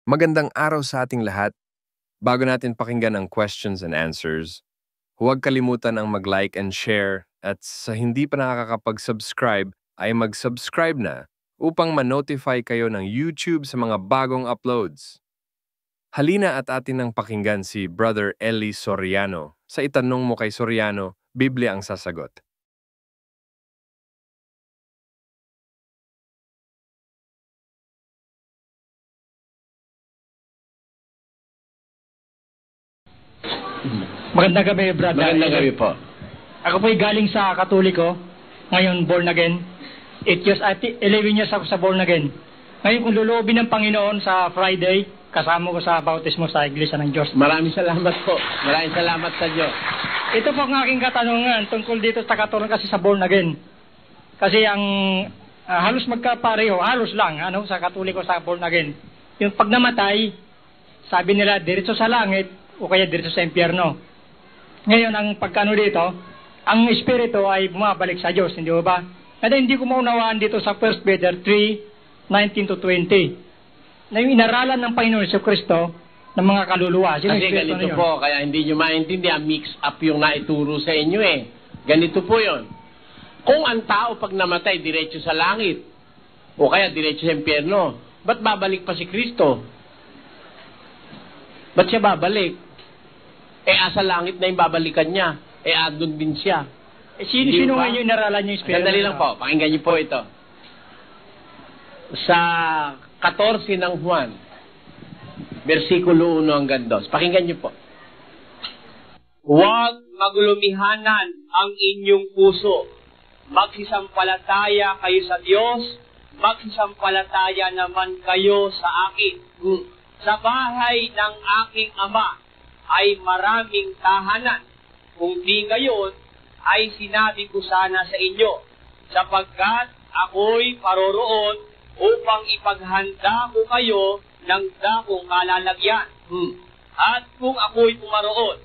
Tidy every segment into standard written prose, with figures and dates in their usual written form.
Magandang araw sa ating lahat. Bago natin pakinggan ang questions and answers, huwag kalimutan ang mag-like and share at sa hindi pa nakakapag-subscribe ay mag-subscribe na upang ma-notify kayo ng YouTube sa mga bagong uploads. Halina at atin ang pakinggan si Brother Eli Soriano. Sa itanong mo kay Soriano, Biblia ang sasagot. Magandang gabi, brother. Magandang gabi po. Ako po'y galing sa Katoliko. Ngayon, born again. 11 years ako sa born again. Ngayon, kung lulobin ng Panginoon sa Friday, kasama ko sa bautismo sa Iglesia ng Diyos. Maraming salamat po. Maraming salamat sa Diyos. Ito po ang aking katanungan tungkol dito sa Katoliko kasi sa born again. Kasi ang halos magkapareho, halos lang, sa Katoliko sa born again. Yung pag namatay, sabi nila, diretso sa langit o kaya diretso sa impyerno. Ngayon, ang pagkano dito, ang espiritu ay bumabalik sa Diyos, hindi ba? Kaya hindi ko maunawaan dito sa 1 Peter 3:19-20 na yung inaralan ng Panginoon Jesucristo ng mga kaluluwa. Kasi ganito po, kaya hindi nyo maintindihan, mix up yung naituro sa inyo eh. Ganito po yon. Kung ang tao pag namatay, diretso sa langit, o kaya diretso sa impyerno, ba't babalik pa si Kristo? Ba't siya babalik? Asa langit na yung babalikan niya. Andun din siya. Sino ngayon yung inaralan niyo yung espiritu? Sandali lang po. Pakinggan niyo po ito. Sa 14 ng Juan, versikulo 1 hanggang 2. Pakinggan niyo po. Huwag maglumihanan ang inyong puso. Magsisampalataya kayo sa Diyos, magsisampalataya naman kayo sa akin. Sa bahay ng aking Ama ay maraming tahanan. Kung di ngayon, ay sinabi ko sana sa inyo, sapagkat ako'y paroroon upang ipaghanda ko kayo ng dakong kalalagyan. At kung ako'y pumaroon,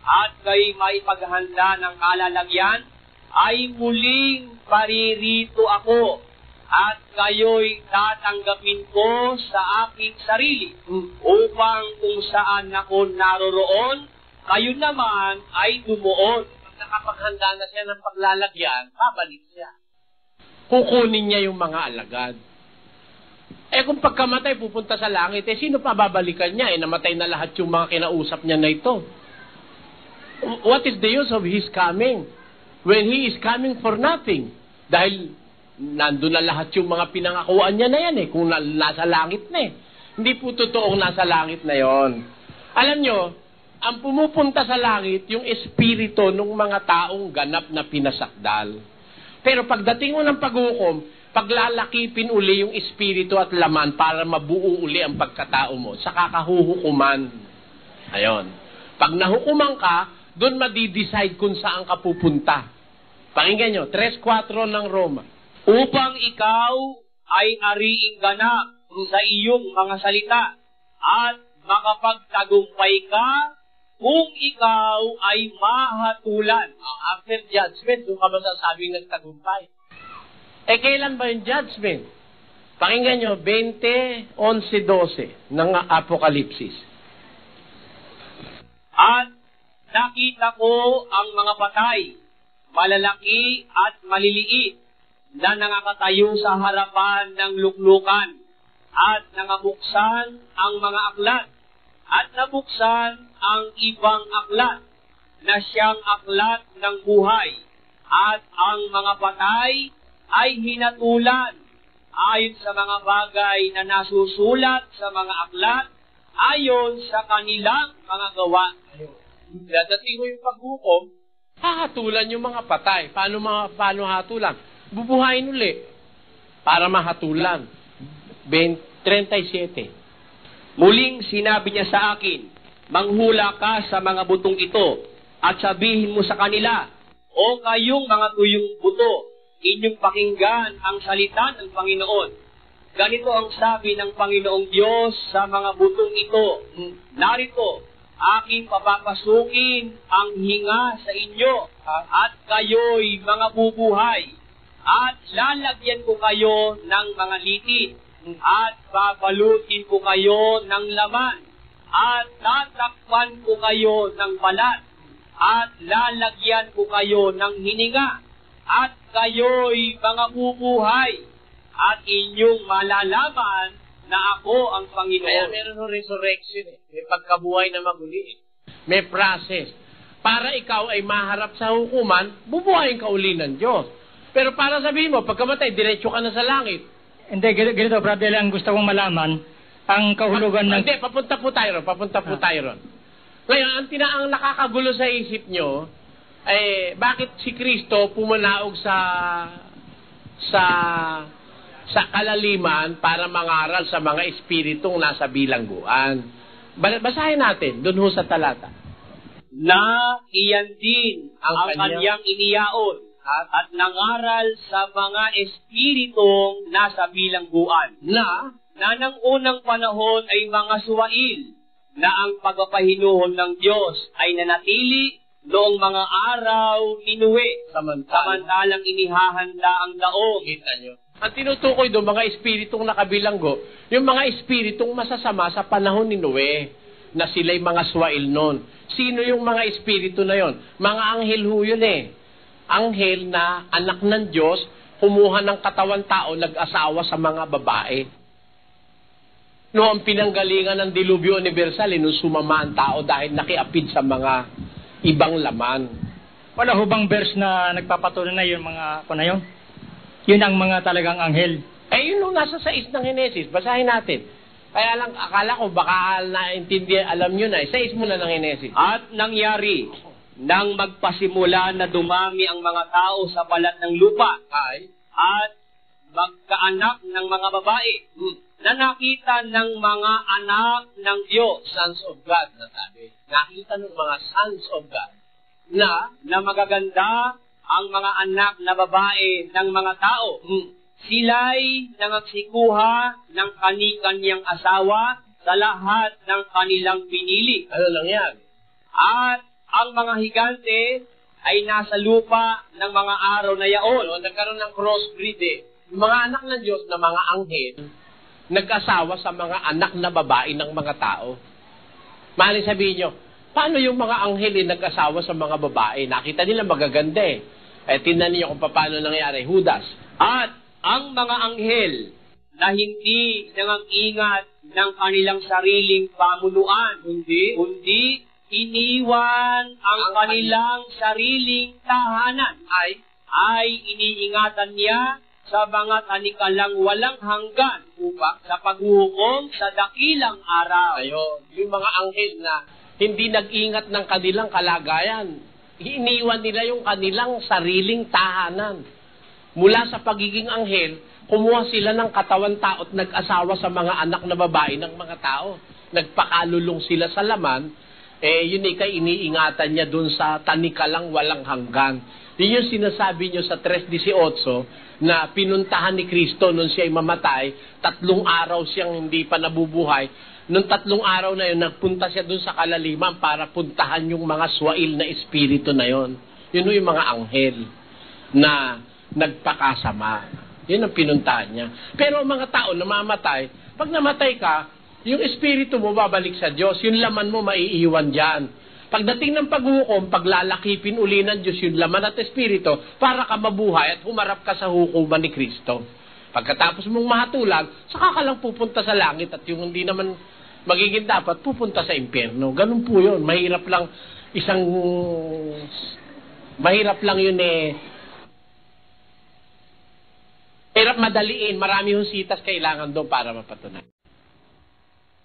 at kayo'y maipaghanda ng kalalagyan, ay muling paririto ako, at kayo'y tatanggapin ko sa aking sarili, upang kung saan ako naroroon, kayo naman ay dumuon. Pag nakapaghanda na siya ng paglalagyan, babalik siya. Kukunin niya yung mga alagad. Kung pagkamatay, pupunta sa langit, sino pa babalikan niya? Namatay na lahat yung mga kinausap niya na ito. What is the use of his coming? When he is coming for nothing. Dahil nandun na lahat yung mga pinangakuan niya na yan kung nasa langit na Hindi po totoong nasa langit na yon. Alam nyo, ang pumupunta sa langit, yung espiritu ng mga taong ganap na pinasakdal. Pero pagdating mo ng paghukom, paglalakipin uli yung espiritu at laman para mabuo uli ang pagkatao mo, sa kakahuhukuman. Ayon. Pag nahukuman ka, doon madi-decide kung saan ka pupunta. Pakinggan nyo, 3:4 ng Roma. Upang ikaw ay ariing ganap sa iyong mga salita at makapagtagumpay ka kung ikaw ay mahatulan. After judgment, doon ka masasabing nagtagumpay. Kailan ba yung judgment? Pakinggan nyo, 20:11-12 ng Apokalipsis. At nakita ko ang mga patay, malalaki at maliliit, na nangakatayo sa harapan ng luklukan, at nangabuksan ang mga aklat, at nabuksan ang ibang aklat, na siyang aklat ng buhay, at ang mga patay ay hinatulan, ayon sa mga bagay na nasusulat sa mga aklat, ayon sa kanilang mga gawa. Dadating mo yung paghukom, hahatulan yung mga patay. Paano hatulan? Bubuhayin uli para mahatulan. 37. Muling sinabi niya sa akin, manghula ka sa mga butong ito at sabihin mo sa kanila, o kayong mga tuyong buto, inyong pakinggan ang salita ng Panginoon. Ganito ang sabi ng Panginoong Diyos sa mga butong ito, narito, aking papapasukin ang hinga sa inyo, at kayo'y mga bubuhay, at lalagyan ko kayo ng mga litid, at babalutin ko kayo ng laman, at tatakpan ko kayo ng balat, at lalagyan ko kayo ng hininga, at kayo'y mga bubuhay, at inyong malalaman na ako ang Panginoon. Kaya meron ng resurrection eh. May pagkabuhay na maguli eh. May process. Para ikaw ay maharap sa hukuman, bubuhayin ka uli ng Diyos. Pero para sabihin mo, pagkamatay, diretso ka na sa langit. Hindi, ganito, brother, lang gusto kong malaman ang kahulugan ng... Hindi, papunta po tayo ron. Ngayon, ang nakakagulo sa isip nyo, ay bakit si Kristo pumanaog sa kalaliman para mangaral sa mga espiritong nasa bilangguan. Basahin natin, dun ho sa talata. Na iyan din ang kanyang iniyaon at nangaral sa mga espiritong nasa bilangguan na nang unang panahon ay mga suwail na ang pagpapahinuhon ng Diyos ay nanatili noong mga araw ni Noe, samantalang inihahanda ang daong. Kita nyo? Ang tinutukoy doon, mga espiritong nakabilanggo, yung mga espiritong masasama sa panahon ni Noe, na sila'y mga swail noon. Sino yung mga espiritu na yon? Mga anghel ho yun eh. Anghel na anak ng Diyos, kumuha ng katawan tao, nag-asawa sa mga babae. Noong pinanggalingan ng Dilubyo Universal, nung sumama ang tao dahil nakiapid sa mga ibang laman. Wala ho bang verse na nagpapatunay na yung mga na yun? Yun ang mga talagang anghel. Yun nung nasa 6 ng Henesis. Basahin natin. Kaya lang, akala ko baka naintindihan, alam nyo na. 6 muna ng Henesis. At nangyari, nang magpasimula na dumami ang mga tao sa balat ng lupa, at magkaanak ng mga babae, na nakita ng mga anak ng Diyos, sons of God, nasabi. Nakita ng mga sons of God, na magaganda ang mga anak na babae ng mga tao. Sila'y nangagsikuha ng kani-kanyang asawa sa lahat ng kanilang pinili. Ano lang yan? At ang mga higante ay nasa lupa ng mga araw na yaon. Nagkaroon ng crossbreed eh. Yung mga anak ng Diyos na mga anghel, nag-asawa sa mga anak na babae ng mga tao. Maaaring sabihin nyo, paano yung mga anghel nag-asawa sa mga babae? Nakita nila magaganda eh. Tingnan niyo kung paano nangyari. Judas. At ang mga anghel na hindi nang-ingat ng kanilang sariling pamunuan, kundi iniwan ang kanilang sariling tahanan, ay iniingatan niya sa mga tanikalang walang hanggan upang sa paghuhukom sa dakilang araw. Ayun, yung mga anghel na hindi nag-ingat ng kanilang kalagayan, iniwan nila yung kanilang sariling tahanan. Mula sa pagiging anghel, kumuha sila ng katawan tao at nag-asawa sa mga anak na babae ng mga tao. Nagpakalulong sila sa laman, yun ikay iniingatan niya dun sa tanikalang walang hanggan. Yun yung sinasabi niyo sa 3:18 na pinuntahan ni Kristo nung siya'y mamatay, 3 araw siyang hindi pa nabubuhay. Nung 3 araw na yun, nagpunta siya dun sa kalaliman para puntahan yung mga swail na espiritu na yun. Yun yung mga anghel na nagpakasama. Yun ang pinuntahan niya. Pero ang mga tao namamatay, pag namatay ka, yung espiritu mo babalik sa Diyos, yung laman mo maiiwan dyan. Pagdating ng paghukom, paglalakipin uli ng Diyos yung laman at espiritu para ka mabuhay at humarap ka sa hukuman ni Kristo. Pagkatapos mong mahatulan, saka ka lang pupunta sa langit at yung hindi naman magiging dapat, pupunta sa impyerno. Ganun po yun. Mahirap lang yun hirap madaliin. Marami yung sitas kailangan doon para mapatunayan.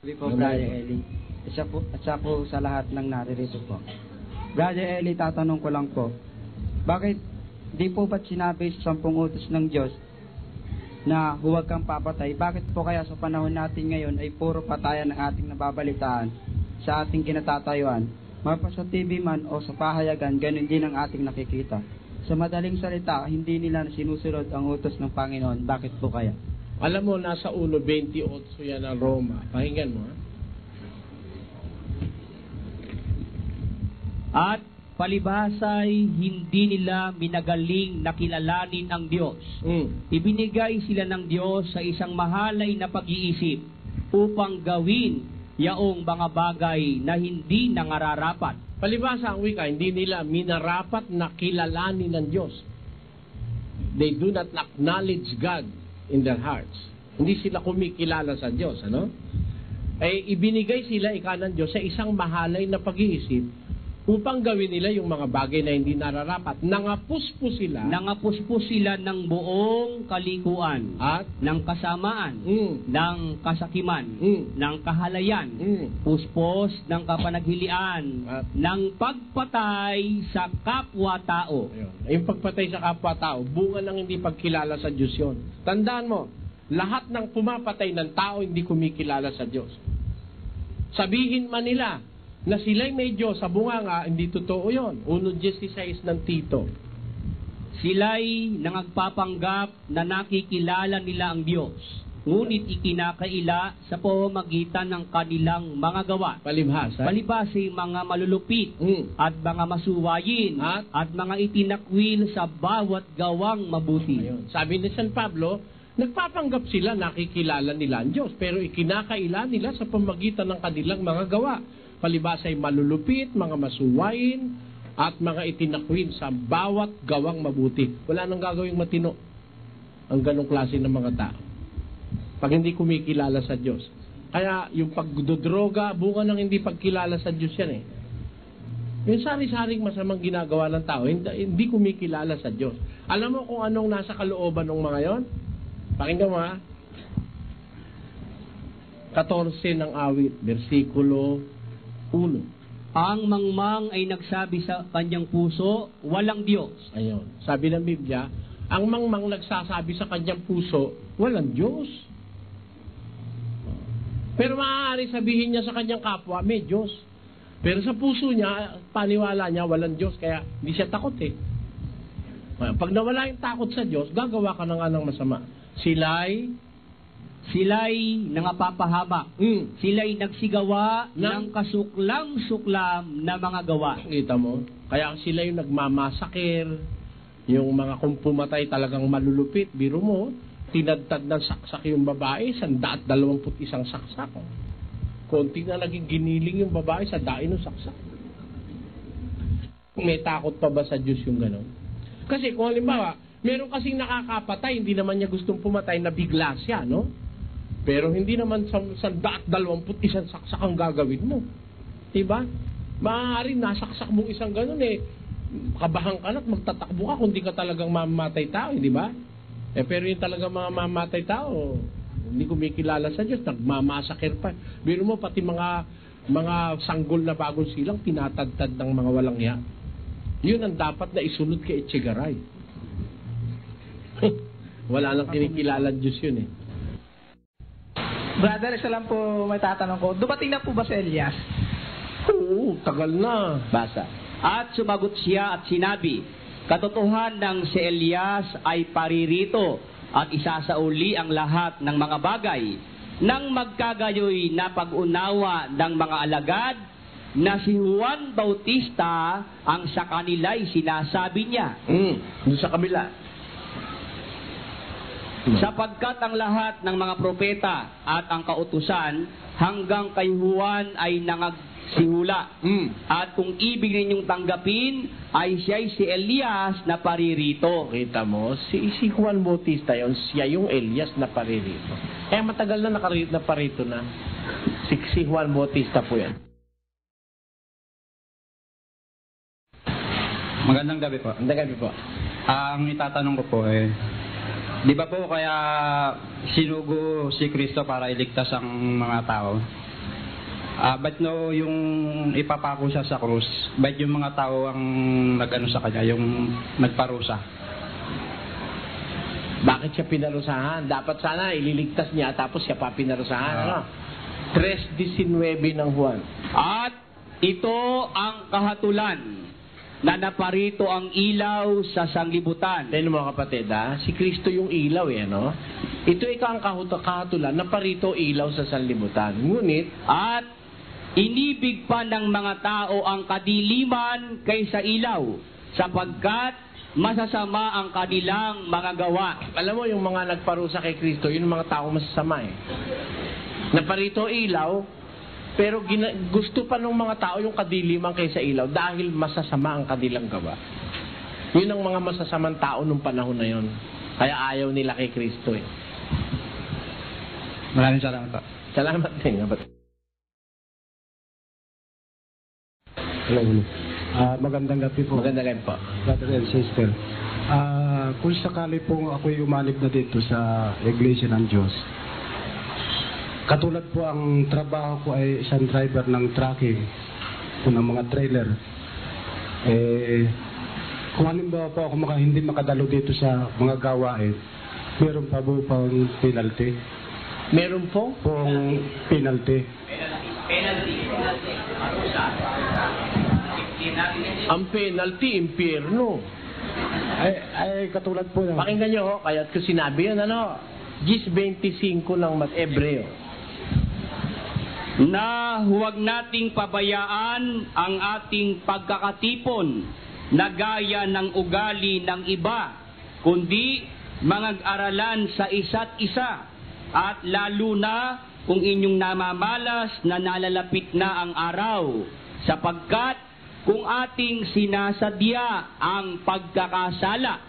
Sabi po, Brother Eli. Isa po sa lahat ng naririto po. Brother Eli, tatanong ko lang po, bakit di po ba't sinabi sa 10 utos ng Diyos na huwag kang papatay? Bakit po kaya sa panahon natin ngayon ay puro patayan ang ating nababalitaan sa ating kinatatayuan? Mapa sa TV man o sa pahayagan, ganun din ang ating nakikita. Sa madaling salita, hindi nila sinusunod ang utos ng Panginoon. Bakit po kaya? Alam mo, nasa 1:28 yan ang Roma. Pakinggan mo, ha? At palibhasa'y hindi nila minagaling na kilalanin ang Diyos. Ibinigay sila ng Diyos sa isang mahalay na pag-iisip upang gawin yaong mga bagay na hindi nangararapat. Palibhasa ang wika, hindi nila minarapat na kilalanin ng Diyos. They do not acknowledge God in their hearts. Hindi sila kumikilala sa Diyos, ano? Ibinigay sila ng Diyos sa isang mahalay na pag-iisip upang gawin nila yung mga bagay na hindi nararapat. Nangapuspos sila ng buong kalikuan at ng kasamaan, ng kasakiman, ng kahalayan, puspos ng kapanaghilian, ng pagpatay sa kapwa-tao. Yung pagpatay sa kapwa-tao, bunga ng hindi pagkilala sa Diyos yun. Tandaan mo, lahat ng pumapatay ng tao hindi kumikilala sa Diyos. Sabihin man nila na sila'y may Diyos sa bunganga, hindi totoo yun. 1:16 ng Tito. Sila'y nangagpapanggap na nakikilala nila ang Diyos, ngunit ikinakaila sa pamamagitan ng kanilang mga gawa. Palibhasa mga malulupit at mga masuwayin at mga itinakwil sa bawat gawang mabuti. Ayun. Sabi ni San Pablo, nagpapanggap sila nakikilala nila ang Diyos, pero ikinakaila nila sa pamamagitan ng kanilang mga gawa. Palibhasa'y malulupit, mga masuwain, at mga itinakwil sa bawat gawang mabuti. Wala nang gagawing matino ang ganong klase ng mga tao pag hindi kumikilala sa Diyos. Kaya yung pagdodroga, bunga ng hindi pagkilala sa Diyos yan eh. Yung sari-saring masamang ginagawa ng tao, hindi kumikilala sa Diyos. Alam mo kung anong nasa kalooban ng mga yon? Pakinggan mo ha. 14 ng awit, versikulo 1. Ang mangmang ay nagsabi sa kanyang puso, walang Diyos. Ayun. Sabi ng Biblia, ang mangmang nagsasabi sa kanyang puso, walang Diyos. Pero maaari sabihin niya sa kanyang kapwa, may Diyos. Pero sa puso niya, paniwala niya, walang Diyos. Kaya hindi siya takot eh. Pag nawala yung takot sa Diyos, gagawa ka na nga ng masama. Sila'y nangapapahamak. Sila'y nagsigawa ng kasuklam-suklam na mga gawa. Kita mo? Kaya sila yung nagmamasakir, yung mga kung pumatay talagang malulupit. Biro mo, tinadtad ng saksak yung babae, 121 saksak. Konti na naging giniling yung babae sa dain ng saksak. May takot pa ba sa Diyos yung gano'n? Kasi kung halimbawa, meron kasing nakakapatay, hindi naman niya gustong pumatay na bigla siya, no? Pero hindi naman 121 saksak ang gagawin mo. Diba? Maaari nasaksak mong isang gano'n eh. Kabahan ka na at magtatakbo ka kung di ka talagang mamamatay tao, di ba? Pero yung talagang mga mamamatay tao, hindi kumikilala sa Diyos, nagmamasakir pa. Biro mo, pati mga sanggol na bagong silang, tinatadtad ng mga walang hiya. Yun ang dapat na isunod kay Echegaray. Wala nang kinikilala Diyos yun eh. Brother, isa lang po may tatanong ko. Dumating na po ba si Elias? Oo, tagal na. Basa. At sumagot siya at sinabi, katotohanan ng si Elias ay paririto at isasauli ang lahat ng mga bagay nang magkagayoy na pag-unawa ng mga alagad na si Juan Bautista ang sa kanila'y sinasabi niya. Doon sa kabila. Sapagkat ang lahat ng mga propeta at ang kautusan hanggang kay Juan ay nangagsihula. At kung ibig ninyong tanggapin, ay siya'y si Elias na paririto. Kita mo, si Juan Bautista yon, siya yung Elias na paririto. Kaya matagal na naparito na. Si Juan Bautista po yan. Magandang gabi po. Magandang gabi po. Ang itatanong ko po di ba po kaya sinugo si Kristo para iligtas ang mga tao? Ba't no yung ipapako siya sa krus, ba't yung mga tao ang nag-ano sa kanya, yung nagparusa? Bakit siya pinarusahan? Dapat sana ililigtas niya tapos siya pa pinarusahan. Ano? 3:19 ng Juan. At ito ang kahatulan na naparito ang ilaw sa sanglibutan. Dahil mga kapatid, si Kristo yung ilaw no? Ito ang kahatulan, naparito ilaw sa sanlibutan. Ngunit, at Inibig pa ng mga tao ang kadiliman kaysa ilaw, sapagkat masasama ang kanilang mga gawa. Alam mo, yung mga nagparusa kay Kristo, yun yung mga tao masasama eh. Naparito ilaw, pero gusto pa ng mga tao yung kadiliman kaysa ilaw dahil masasama ang kanilang gawa. Yun ang mga masasamang tao nung panahon na yun. Kaya ayaw nila kay Kristo eh. Maraming salamat po. Salamat din. Hello. Magandang gabi po. Magandang gabi po. Brother and sister. Kung sakali po ako'y umanib na dito sa Iglesia ng Diyos, katulad po ang trabaho ko ay isang driver ng trucking po ng mga trailer. Kung halimbawa po ako hindi makadalo dito sa mga gawain, meron pa po pang penalty. Meron po? Pong penalty. Ang penalty, impyerno. Ay katulad po ng... Pakinggan nyo, kaya ko sinabi yun, Gis 25 ng Hebreo. Na huwag nating pabayaan ang ating pagkakatipon na gaya ng ugali ng iba, kundi mangag-aralan sa isa't isa, at lalo na kung inyong namamalas na nalalapit na ang araw, sapagkat kung ating sinasadya ang pagkakasala,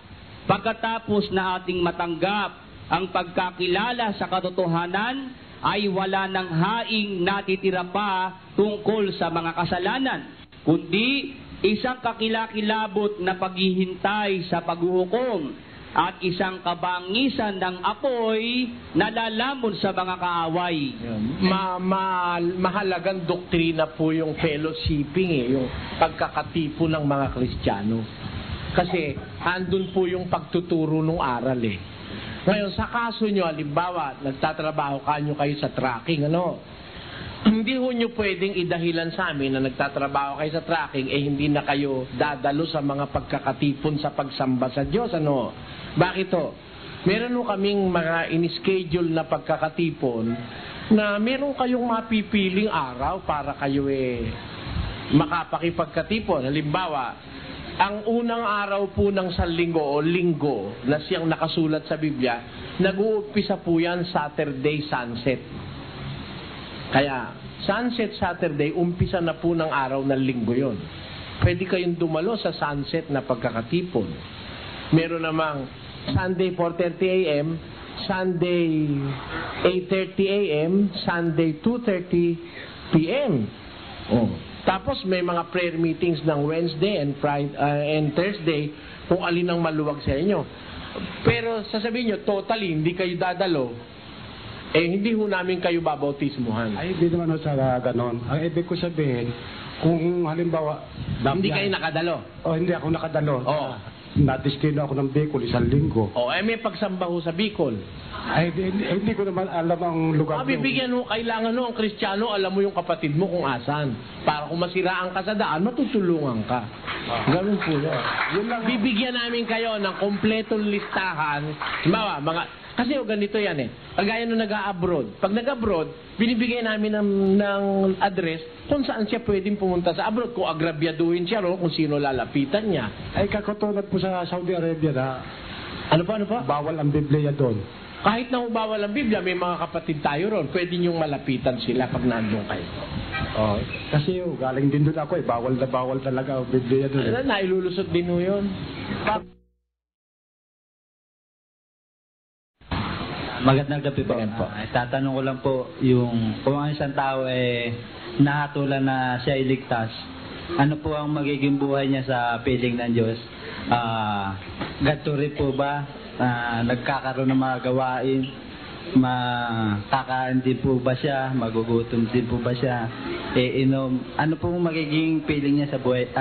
pagkatapos na ating matanggap ang pagkakilala sa katotohanan, ay wala ng haing natitira pa tungkol sa mga kasalanan, kundi isang kakilakilabot na paghihintay sa paghuhukom at isang kabangisan ng apoy na lalamon sa mga kaaway. Mahalagang doktrina po yung fellowshipping yung pagkakatipo ng mga Kristiyano. Kasi andun po yung pagtuturo ng aral Ngayon, sa kaso nyo, halimbawa, nagtatrabaho kayo sa trucking, hindi ho nyo pwedeng idahilan sa amin na nagtatrabaho kayo sa trucking, hindi na kayo dadalo sa mga pagkakatipon sa pagsamba sa Diyos, Bakit ho? Meron ho kaming mga in-schedule na pagkakatipon na meron kayong mapipiling araw para kayo makapakipagkatipon. Halimbawa, ang unang araw po ng Sanlinggo o Linggo na siyang nakasulat sa Biblia, nag-uumpisa po yan Saturday sunset. Kaya, sunset Saturday, umpisa na po ng araw ng Linggo yon. Pwede kayong dumalo sa sunset na pagkakatipon. Meron namang Sunday 4:30 a.m., Sunday 8:30 a.m., Sunday 2:30 p.m. Tapos may mga prayer meetings ng Wednesday and Friday and Thursday kung alin ang maluwag sa inyo. Pero sasabihin nyo, totally, hindi kayo dadalo, hindi ho namin kayo babautismuhan. Ay, hindi naman sa ganon. Ang ibig ko sabihin, kung halimbawa... Hindi kayo nakadalo? Hindi ako nakadalo. Natistino ako ng Bicol 1 linggo. May pagsamba ho sa Bicol. Ay, hindi ko naman alam ang lugar. Bibigyan ho, kailangan ho ang Kristiyano, alam mo yung kapatid mo kung asan. Para kung masiraan ka sa daan, matutulungan ka. Ganun po yun. Bibigyan namin kayo ng kompletong listahan. Kasi ganito yan Kagaya nung nag-a-abroad. Pag nag-abroad, binibigyan namin ng address kung saan siya pwedeng pumunta sa abroad. Kung agrabyaduhin siya, kung sino lalapitan niya. Ay, kakatulad po sa Saudi Arabia na... Ano pa? Bawal ang Biblia doon. Kahit na bawal ang Biblia, may mga kapatid tayo ron. Pwede niyong malapitan sila pag nandun kayo. Kasi galing din doon ako Bawal na bawal talaga ang Biblia doon. Nailulusot din ho yun. Magandang gabi po. Tatanong ko lang po yung kung ang isang tao nahatulan na siya iligtas, ano po ang magiging buhay niya sa piling ng Diyos? Gaturi po ba? Nagkakaroon ng mga gawain? Makakain din po ba siya? Magugutom din po ba siya? Inom? Ano po magiging piling niya sa buhay?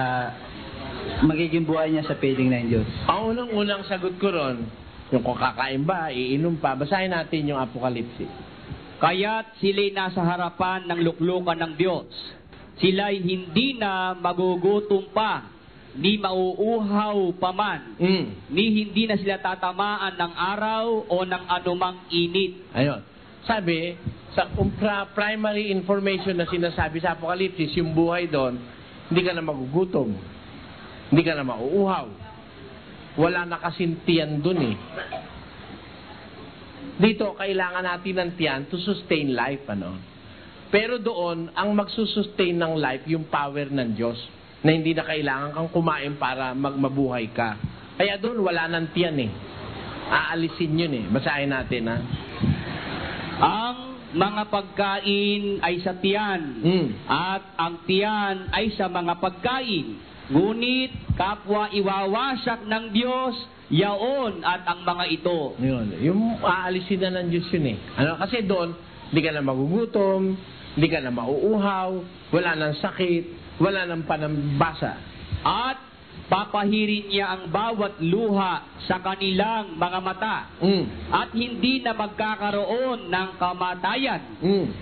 Magiging buhay niya sa piling ng Diyos? Ang unang sagot ko ron, yung kung kakain ba, iinom pa. Basahin natin yung Apokalipsis. Kaya't sila'y nasa harapan ng luklukan ng Diyos. Sila'y hindi na magugutom pa, ni mauuhaw pa man, ni hindi na sila tatamaan ng araw o ng anumang init. Ayun. Sabi, sa primary information na sinasabi sa Apocalypse, yung buhay doon, hindi ka na magugutom. Hindi ka na mauuhaw. Wala na kasing tiyan doon eh. Dito, kailangan natin ng tiyan to sustain life, ano? Pero doon, ang magsusustain ng life, yung power ng Diyos, na hindi na kailangan kang kumain para mabuhay ka. Kaya doon, wala ng tiyan eh. Aalisin yun eh. Basahin natin, ha? Ang mga pagkain ay sa tiyan, at ang tiyan ay sa mga pagkain. Ngunit kapwa iwawasak ng Diyos, yaon at ang mga ito. Yun. Yung aalisin na ng Diyos yun eh. Ano? Kasi doon, hindi ka na magugutom, hindi ka na mauuhaw, wala nang sakit, wala nang panambasa. At papahirin niya ang bawat luha sa kanilang mga mata. At hindi na magkakaroon ng kamatayan.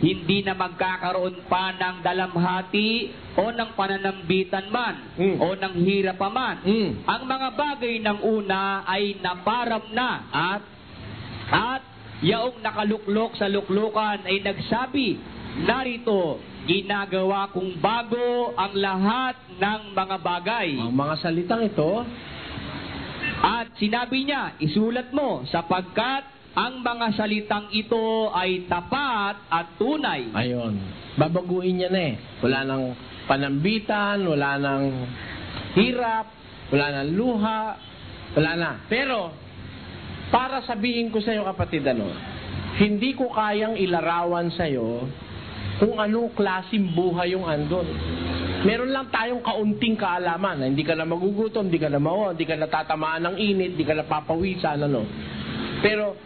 Hindi na magkakaroon pa ng dalamhati o ng pananambitan man o ng hirap pa man. Ang mga bagay ng una ay naparam na at yaong nakaluklok sa luklukan ay nagsabi, narito, ginagawa kong bago ang lahat ng mga bagay. Ang mga salitang ito, at sinabi niya, isulat mo, sapagkat ang mga salitang ito ay tapat at tunay. Ayon. Babaguhin niya na eh. Wala nang panambitan, wala nang hirap, wala nang luha, wala na. Pero, para sabihin ko sa iyo kapatid, ano, hindi ko kayang ilarawan sa iyo kung anong klaseng buhay yung andon. Meron lang tayong kaunting kaalaman na hindi ka na magugutom, hindi ka na mauhaw, hindi ka natatamaan ng init, hindi ka napapawisan, ano. Pero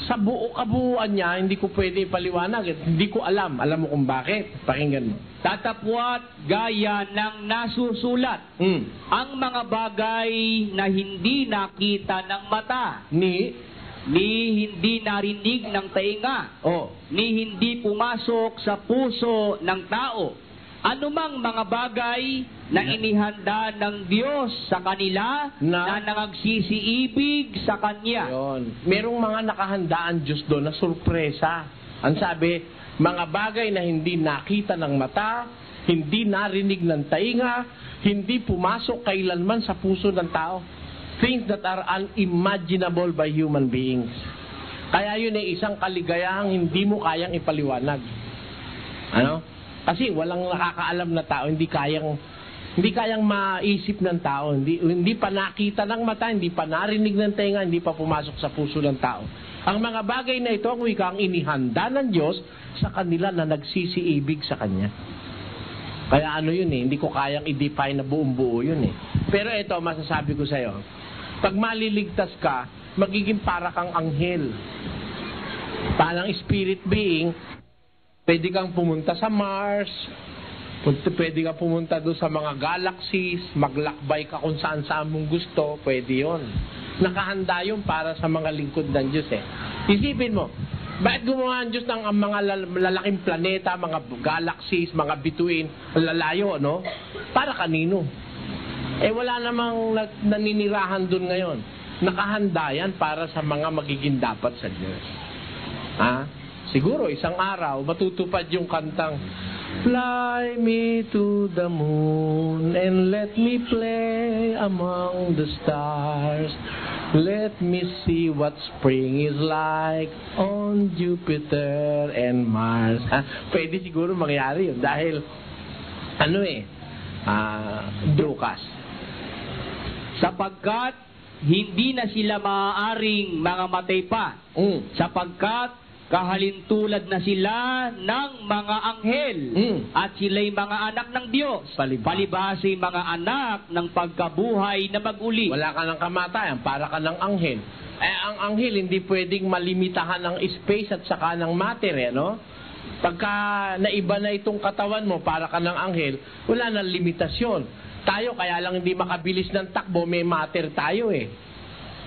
sa buo kabuuan niya, hindi ko pwede ipaliwanag. Hindi ko alam. Alam mo kung bakit? Pakinggan mo. Tatapwat gaya ng nasusulat ang mga bagay na hindi nakita ng mata, ni hindi narinig ng tainga, ni hindi pumasok sa puso ng tao. Anumang mga bagay na inihanda ng Diyos sa kanila na nangagsisiibig sa Kanya. Yun. Merong mga nakahandaan Diyos doon na sorpresa. Ang sabi, mga bagay na hindi nakita ng mata, hindi narinig ng tainga, hindi pumasok kailanman sa puso ng tao. Things that are unimaginable by human beings. Kaya yun ay isang kaligayahang hindi mo kayang ipaliwanag. Ano? Kasi walang nakakaalam na tao, hindi kayang maisip ng tao, hindi pa nakita ng mata, hindi pa narinig ng tenga, hindi pa pumasok sa puso ng tao. Ang mga bagay na ito, ang wika, ang inihanda ng Diyos sa kanila na nagsisiibig sa Kanya. Kaya ano yun eh, hindi ko kayang i-define na buong buo yun eh. Pero ito, masasabi ko sa'yo, pag maliligtas ka, magiging para kang anghel. Parang spirit being, pwede kang pumunta sa Mars, pwede kang pumunta doon sa mga galaxies, maglakbay ka kung saan-saan mong gusto, pwede yun. Nakahanda yun para sa mga lingkod ng Diyos eh. Isipin mo, bakit gumawa ang Diyos ng mga lalaking planeta, mga galaxies, mga bituin, lalayo, no? Para kanino? Eh wala namang naninirahan doon ngayon. Nakahanda yan para sa mga magiging dapat sa Diyos. Ha? Siguro isang araw matutupad yung kantang Fly me to the moon and let me play among the stars. Let me see what spring is like on Jupiter and Mars. Pwede siguro mangyari yun dahil Dukas. Sapagkat hindi na sila maaaring mga matay pa. Sapagkat kahalintulad na sila ng mga anghel at sila'y mga anak ng Diyos. Palibhasa'y mga anak ng pagkabuhay na mag-uli. Wala ka ng kamatayan, para ka ng anghel. Eh, ang anghel hindi pwedeng malimitahan ng space at saka ng matter, no? Pagka naiba na itong katawan mo, para ka ng anghel, wala nang limitasyon. Tayo, kaya lang hindi makabilis ng takbo, may matter tayo eh.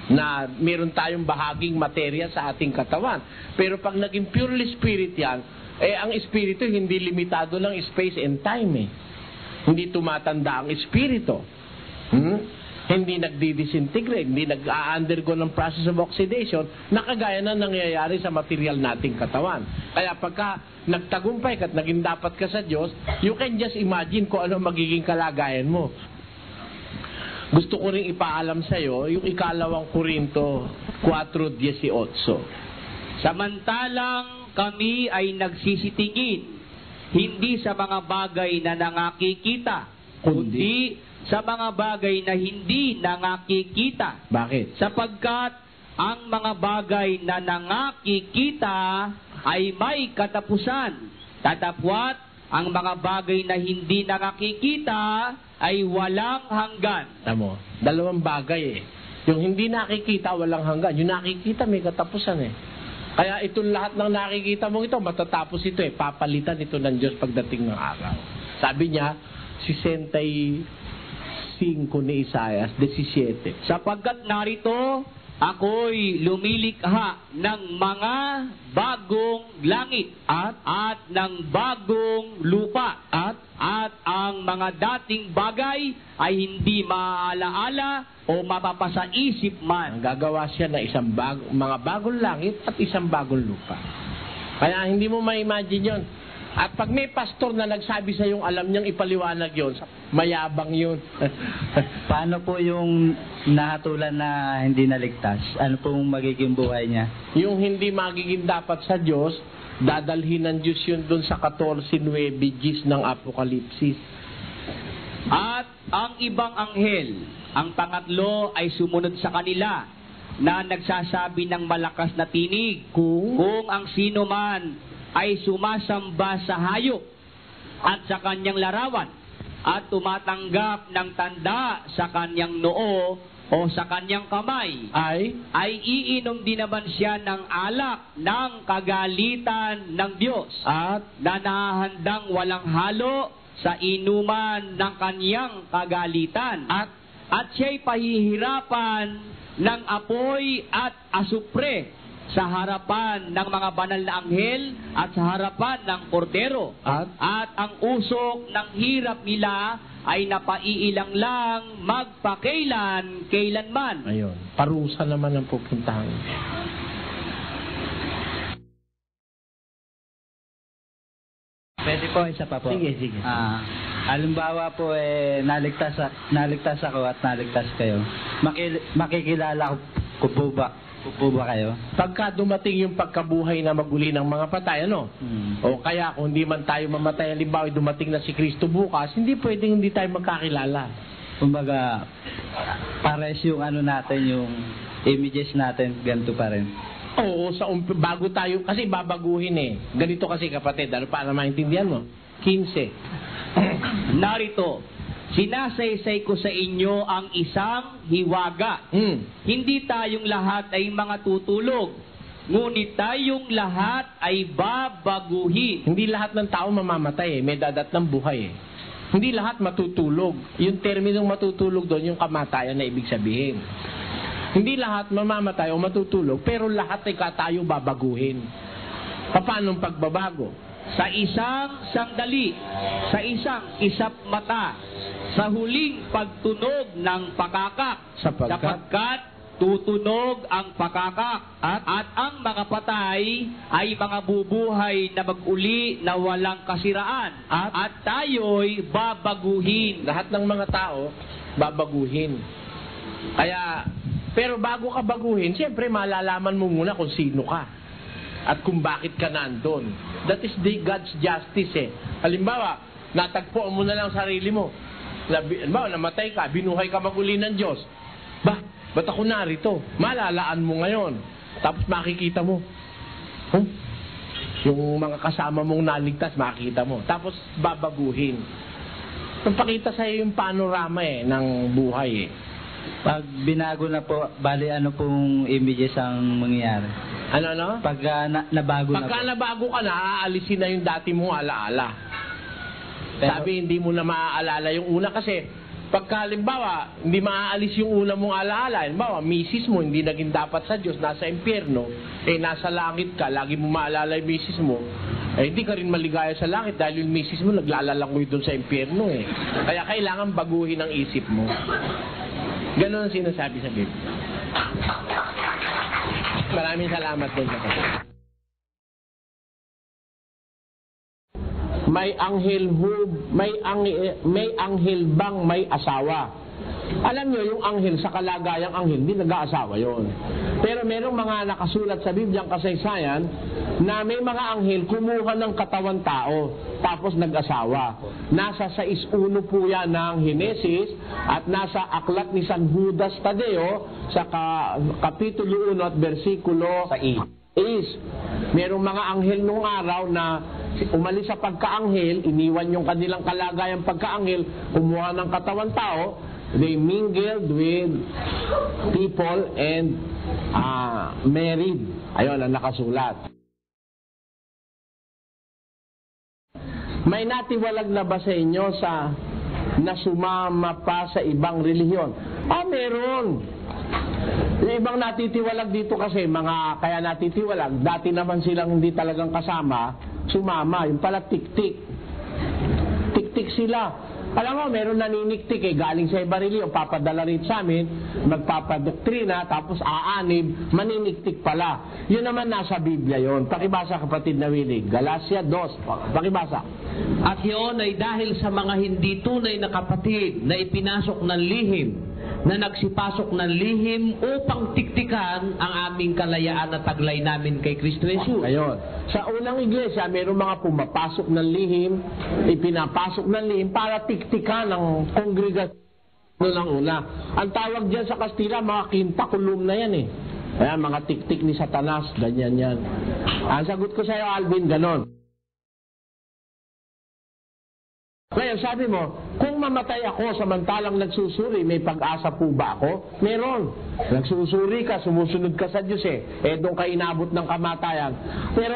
Na meron tayong bahaging materya sa ating katawan. Pero pag naging purely spirit yan, eh ang espiritu hindi limitado ng space and time eh. Hindi tumatanda ang espiritu. hindi nagdi-disintegrate, hindi nag-undergo ng process of oxidation na kagaya na nangyayari sa material nating katawan. Kaya pagka nagtagumpay ka at naging dapat ka sa Diyos, you can just imagine kung ano magiging kalagayan mo. Gusto ko rin ipaalam sa iyo yung 2 Korinto 4:18. Samantalang kami ay nagsisitingin, hindi sa mga bagay na nangakikita, kundi sa mga bagay na hindi nangakikita. Bakit? Sapagkat ang mga bagay na nangakikita ay may katapusan. Tatapwat, ang mga bagay na hindi nakakikita ay walang hanggan. Tamo, dalawang bagay Yung hindi nakikita, walang hanggan. Yung nakikita, may katapusan Kaya itong lahat ng nakikita mong ito, matatapos ito Papalitan ito ng Diyos pagdating ng araw. Sabi niya, 65 ni Isaias, 17. Sapagkat narito, ako'y lumilikha ng mga bagong langit at ng bagong lupa at ang mga dating bagay ay hindi maaalaala o mapapasaisip man. Gagawa siya ng mga bagong langit at isang bagong lupa. Kaya hindi mo ma-imagine yun. At pag may pastor na nagsabi sa yung alam niyang ipaliwanag yun, mayabang yun. Paano po yung nahatulan na hindi naligtas? Ano pong magiging buhay niya? Yung hindi magiging dapat sa Diyos, dadalhin ng Diyos yun dun sa 14:9 ng Apokalipsis. At ang ibang anghel, ang pangatlo ay sumunod sa kanila na nagsasabi ng malakas na tinig kung ang sino man ay sumasamba sa hayop at sa kanyang larawan at tumatanggap ng tanda sa kanyang noo o sa kanyang kamay ay iinom din naman siya ng alak ng kagalitan ng Diyos at na nahahandang walang halo sa inuman ng kanyang kagalitan at siya'y pahihirapan ng apoy at asupre sa harapan ng mga banal na anghel at sa harapan ng kordero. At ang usok ng hirap nila ay napaiilang lang kailanman. Ayun. Parusa naman ang pupuntahan. Pwede po, isa pa po. Sige. Halimbawa po, naligtas ako at naligtas kayo. Makikilala ko po ba kayo? Pagka dumating yung pagkabuhay na maguli ng mga patay, O kaya kung hindi man tayo mamatay, halimbawa dumating na si Kristo bukas, hindi pwedeng hindi tayo magkakilala. Kumbaga, pares yung natin, yung images natin, ganito pa rin. Oo, bago tayo, kasi babaguhin Ganito kasi kapatid, para maintindihan mo? 15. Narito, sinasaysay ko sa inyo ang isang hiwaga. Hindi tayong lahat ay mga tutulog, ngunit tayong lahat ay babaguhin. Hindi lahat ng tao mamamatay may dadat ng buhay Hindi lahat matutulog. Yung terminong matutulog doon, yung kamatayan na ibig sabihin. Hindi lahat mamamatay o matutulog, pero lahat ay tayo babaguhin. Paano pagbabago? Sa isang sandali, sa isang isap mata, sa huling pagtunog ng pakakak, sapagkat tutunog ang pakakak at ang mga patay ay mga bubuhay na mag-uli na walang kasiraan at tayo'y babaguhin. Lahat ng mga tao babaguhin. Pero bago ka baguhin, siyempre malalaman mo muna kung sino ka at kung bakit ka nandun. That is God's justice Halimbawa, natagpuan mo na lang sarili mo. Halimbawa, namatay ka, binuhay ka maguli ng Diyos. Ba't ako narito? Malalaan mo ngayon. Tapos makikita mo. Yung mga kasama mong naligtas, makikita mo. Tapos babaguhin. Pakita sa'yo yung panorama ng buhay Pag binago na po, bali pong images ang mangyayari? Pag nabago na po. Pagka nabago ka na, aalisin na yung dati mong alaala. Sabi, hindi mo na maaalala yung una kasi pagka halimbawa, hindi maaalis yung una mong alaala. Halimbawa, misis mo, hindi naging dapat sa Diyos, nasa impyerno, nasa langit ka, lagi mo maalala yung misis mo, hindi ka rin maligaya sa langit dahil yung misis mo naglalalangoy doon sa impyerno Kaya kailangan baguhin ang isip mo. Ganon ang sinasabi sa Biblia. Maraming salamat din sa kapatid. May anghel bang may asawa? Alam nyo, yung anghel sa kalagayang anghel, hindi nag-aasawa yon. Pero merong mga nakasulat sa Bibliang kasaysayan na may mga anghel kumuha ng katawan tao, tapos nag-asawa. Nasa 6:1 po yan ng Henesis at nasa aklat ni San Judas Tadeo sa kapitulo 1 at versikulo 6. Merong mga anghel nung araw na umalis sa pagkaanghel, iniwan yung kanilang kalagayang pagkaanghel, kumuha ng katawan tao, they mingled with people and married. Ayun ang nakasulat. May natiwalag na ba sa inyo na sumama pa sa ibang relihiyon? Meron. Yung ibang natitiwalag dito kasi, kaya natitiwalag, dati naman silang hindi talagang kasama, sumama. Yung pala tik-tik. Tik-tik sila. Alam mo, meron naniniktik galing sa iba relihiyon, papadala rin sa amin, magpapadoktrina, tapos aanib, maniniktik pala. Yun naman nasa Biblia yon. Pakibasa kapatid na Willie. Galatia 2. Pakibasa. At yun ay dahil sa mga hindi tunay na kapatid na ipinasok ng lihim, na nagsipasok ng lihim upang tiktikan ang aming kalayaan na taglay namin kay Kristo Jesus. Ayun. Sa unang iglesia, mayroong mga pumapasok ng lihim, ipinapasok ng lihim para tiktikan ang kongregasyon ng una. Ang tawag dyan sa Kastila, mga quinta column na yan Ayan, mga tiktik ni Satanas, ganyan yan. Ang sagot ko sa iyo, Alvin, ganon. Ngayon, sabi mo, kung mamatay ako samantalang nagsusuri, may pag-asa po ba ako? Meron. Nagsusuri ka, sumusunod ka sa Diyos doon ka inabot ng kamatayan. Pero,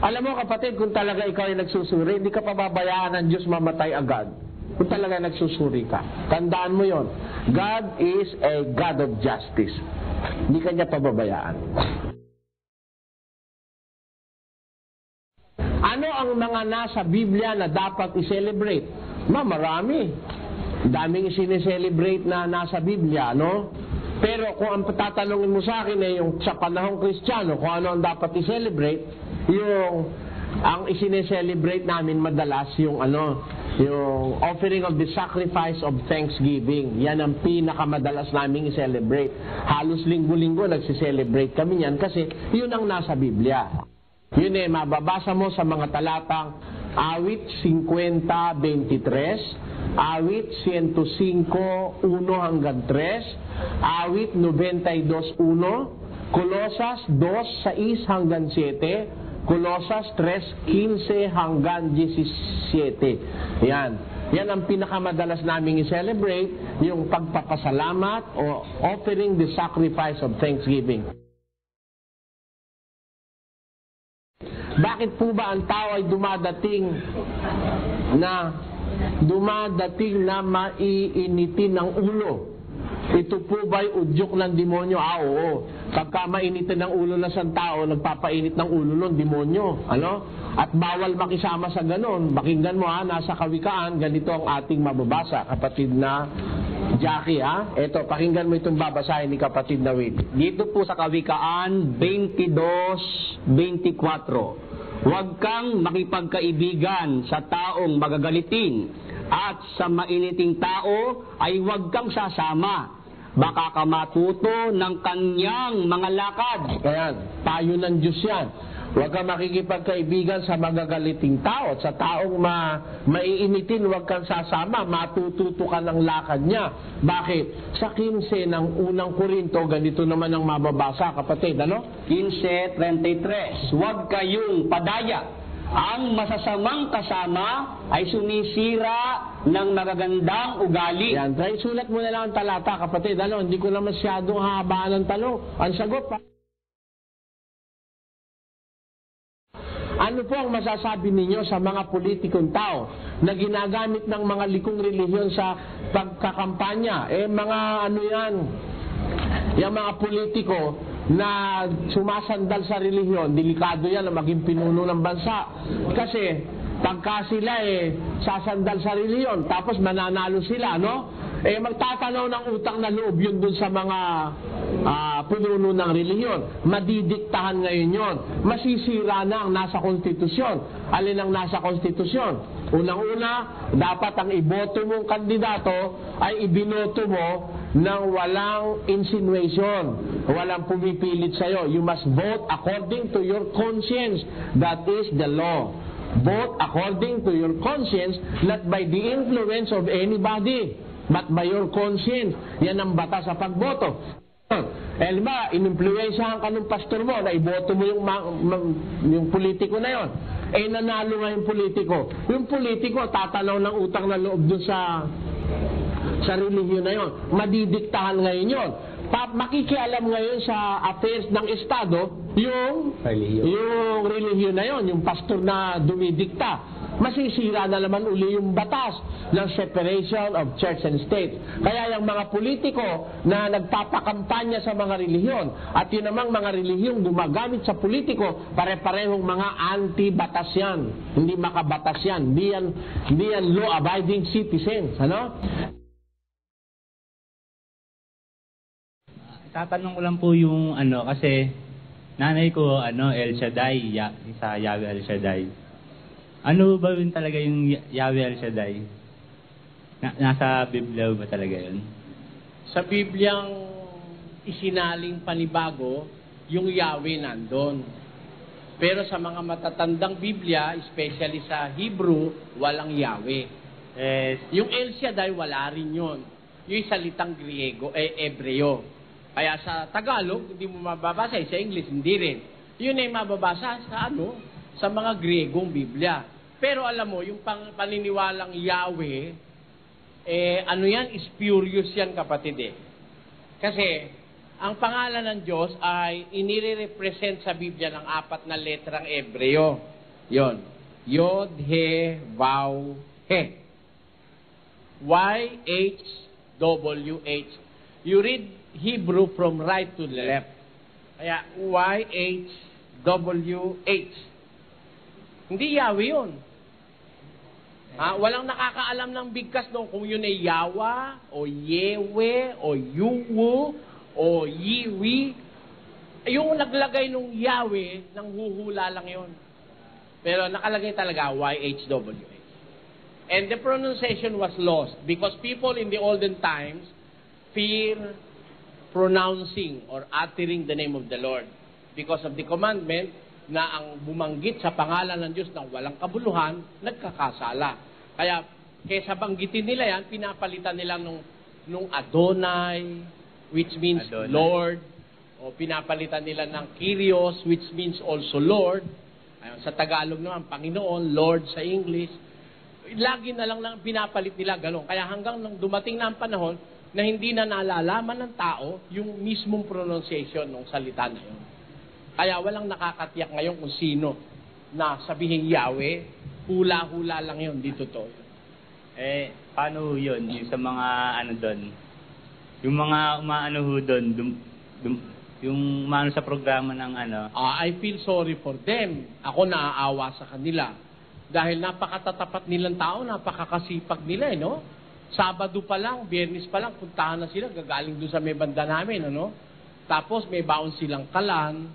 alam mo kapatid, kung talaga ikaw ay nagsusuri, hindi ka pababayaan ng Diyos mamatay agad. Kung talaga nagsusuri ka. Tandaan mo yon. God is a God of justice. Hindi ka niya pababayaan. Ano ang mga nasa Biblia na dapat i-celebrate? Marami. Daming i-celebrate na nasa Biblia, no? Pero kung ang tatanungin mo sa akin yung sa panahong Kristiyano, kung ano ang dapat i-celebrate, ang i-celebrate namin madalas yung offering of the sacrifice of thanksgiving. Yan ang pinakamadalas naming i-celebrate. Halos linggo-linggo nagsi-celebrate kami yan kasi yun ang nasa Biblia. Yun mababasa mo sa mga talatang Awit 50:23, Awit 105:1 hanggang 3, Awit 92:1, Kolosas 2:6 hanggang 7, Kolosas 3:15 hanggang 17. Yan ang pinakamadalas naming i-celebrate, yung pagpapasalamat o offering the sacrifice of thanksgiving. Bakit po ba ang tao ay dumadating na maiinitin ng ulo? Ito po ba'y udyok ng demonyo? Oo. Pagka mainitin ng ulo ng isang tao, nagpapainit ng ulo ng demonyo. At bawal makisama sa ganon. Pakinggan mo nasa Kawikaan, ganito ang ating mababasa, kapatid na Jackie Ito, pakinggan mo itong babasahin ni kapatid na Will. Dito po sa Kawikaan 22:24. Huwag kang makipagkaibigan sa taong magagalitin at sa mainiting tao ay huwag kang sasama. Baka ka matuto ng kanyang mga lakad. Ayan, payo ng Diyos yan. Huwag kang makikipagkaibigan sa magagaliting tao. At sa taong maiinitin, huwag kang sasama. Matututo ka ng lakad niya. Bakit? Sa 15 ng unang Korinto, ganito naman ang mababasa, kapatid. 15:33. Huwag kayong padaya. Ang masasamang kasama ay sumisira ng magagandang ugali. Yan, try sulat mo na lang ang talata, kapatid. Hindi ko na masyadong habaan ng tanong. Ang sagot Ano po ang masasabi ninyo sa mga politikong tao na ginagamit ng mga likong relihiyon sa pagkakampanya? Yung mga politiko na sumasandal sa relihiyon, delikado yan na maging pinuno ng bansa. Kasi pagka sila sasandal sa relihiyon, tapos mananalo sila, Magtatanaw ng utang na loob yun dun sa mga pununo ng relihiyon. Madidiktahan ngayon yun. Masisira na ang nasa konstitusyon. Alin ang nasa konstitusyon? Unang-una, dapat ang iboto mong kandidato ay ibinoto mo ng walang insinuation, walang pumipilit sa'yo. You must vote according to your conscience. That is the law. Vote according to your conscience, not by the influence of anybody, but by your conscience. Yan ang batas sa pagboto. Diba, inimpluwensyahan ka ng pastor mo na iboto mo yung politiko na yon. Nanalo nga yung politiko. Yung politiko, tatanaw ng utang na loob dun sa relihiyon na yon. Madidiktahan ngayon yon. Makikialam ngayon sa affairs ng Estado yung relihiyon na yon, yung pastor na dumidikta. Masisira na naman uli yung batas ng separation of church and state. Kaya yung mga politiko na nagpapakampanya sa mga relihiyon at yun namang mga relihiyong gumagamit sa politiko, pare-parehong mga anti-batas yan. Hindi makabatas yan. Hindi yan law-abiding citizens. Ano? Tatanong ko lang po yung kasi nanay ko El Shaddai, sa Yahweh El Shaddai. Ano ba yun talaga yung Yahweh El Shaddai? Nasa Biblia ba talaga yun? Sa Bibliang isinaling panibago, yung Yahweh nandun. Pero sa mga matatandang Biblia, especially sa Hebrew, walang Yahweh. Yung El Shaddai, wala rin yun. Yung salitang Ebreo. Kaya sa Tagalog, hindi mo mababasa. Sa English, hindi rin. Yun ay mababasa sa mga Griegong Biblia. Pero alam mo, yung paniniwalang Yahweh, yan, spurious yan, kapatid. Kasi, ang pangalan ng Diyos ay inire-represent sa Biblia ng 4 na letrang Ebreo. Yon. Yod, He, Vav, He. Y-H-W-H. You read Hebrew from right to left. Kaya Y-H-W-H. Hindi Yahweh yun. Walang nakakaalam ng bigkas doon kung yun ay Yawa, o Yewe, o Yuwu, o Yiwi. Yung naglagay ng Yahweh, nang huhula lang yun. Pero nakalagay talaga Y-H-W-H. And the pronunciation was lost because people in the olden times fear pronouncing or uttering the name of the Lord because of the commandment na ang bumanggit sa pangalan ng Diyos ng walang kabuluhan, nagkakasala. Kaya, kaysa banggitin nila yan, pinapalitan nila nung Adonai, which means Adonai. Lord, o pinapalitan nila ng Kyrios, which means also Lord. Ayun, sa Tagalog naman, Panginoon, Lord sa English. Lagi na lang pinapalit nila gano'n. Kaya hanggang nung dumating na ang panahon, na hindi na nalalaman ng tao yung mismong pronunciation ng salita na yun. Kaya walang nakakatiyak ngayon kung sino na sabihin Yahweh, hula-hula lang yun, di totoo. Paano yun? Yung sa mga doon? Yung mga doon, yung maano sa programa ng I feel sorry for them. Ako naaawa sa kanila. Dahil napakatatapat nilang tao, napakakasipag nila, no? Sabado pa lang, Biyernes pa lang, puntahan na sila, gagaling doon sa may banda namin, Tapos may baon silang kalan,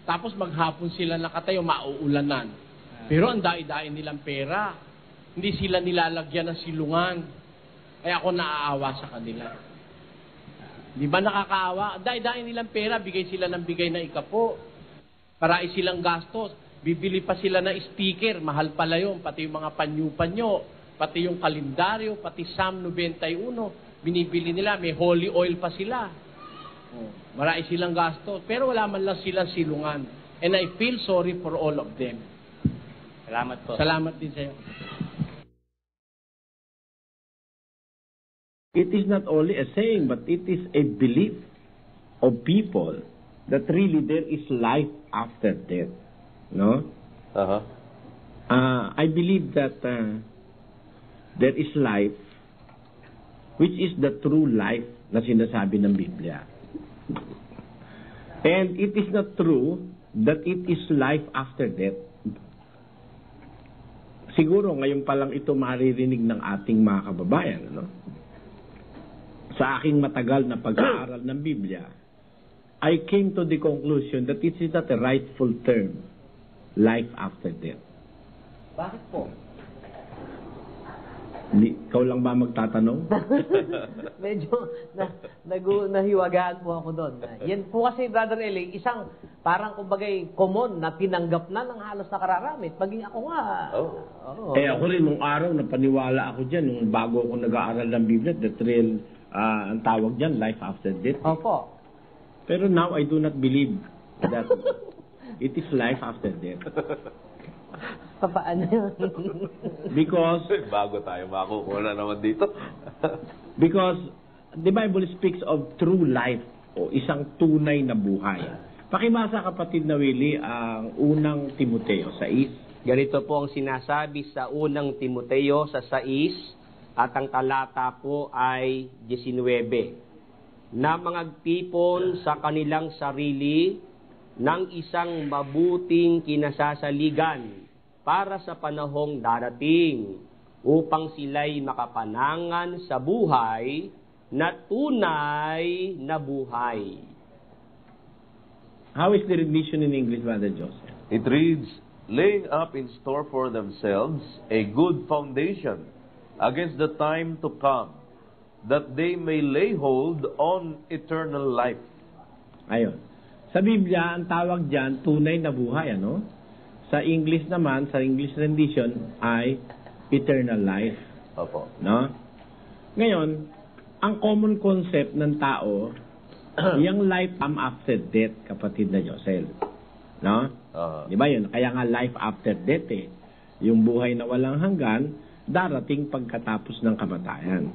tapos maghapon sila nakatayo, mauulanan. Pero ang dai-dai nilang pera, hindi sila nilalagyan ng silungan. Kaya ako naaawa sa kanila. Di ba nakakaawa? Dai-dai nilang pera, bigay sila ng bigay na ikapo. Para silang gastos. Bibili pa sila ng speaker, mahal pala yun, pati yung mga panyo-panyo. Pati yung kalendaryo, pati Psalm 91, binibili nila, may holy oil pa sila. Marami silang gasto, pero wala man lang silang silungan. And I feel sorry for all of them. Salamat po. Salamat din sa'yo. It is not only a saying, but it is a belief of people that really there is life after death. No? I believe that there is life, which is the true life na sinasabi ng Biblia. And it is not true that it is life after death. Siguro ngayon pa lang ito maririnig ng ating mga kababayan, sa aking matagal na pag-aaral ng Biblia, I came to the conclusion that it is not a rightful term, life after death. Bakit po? Ikaw lang ba magtatanong? Medyo nahiwagaan po ako doon. Yan po kasi, Brother Eli, isang parang kumbagay common na tinanggap na ng halos nakararamit. Maging ako nga. Ako rin, nung araw, napaniwala ako dyan, nung bago ako nag-aaral ng Biblia, that real, ang tawag dyan, life after death. Opo. Pero now, I do not believe that it is life after death. Paano yun? Because bago tayo makukuha naman dito. Because the Bible speaks of true life o isang tunay na buhay. Pakibasa, kapatid na Willie, ang unang Timoteo 6. Ganito po ang sinasabi sa unang Timoteo sa 6 at ang talata po ay 19. Na mangagtipon sa kanilang sarili ng isang mabuting kinasasaligan para sa panahong darating, upang sila'y makapanangan sa buhay na tunay na buhay. How is the rendition in English, Brother Joseph? It reads, laying up in store for themselves a good foundation against the time to come, that they may lay hold on eternal life. Ayun. Sa Biblia, ang tawag dyan, tunay na buhay, ano? Sa English naman, sa English rendition, ay eternal life. Opo. No? Ngayon, ang common concept ng tao, yung life after death, kapatid na Josel. No? Di ba yun? Kaya nga life after death eh. Yung buhay na walang hanggan, darating pagkatapos ng kamatayan.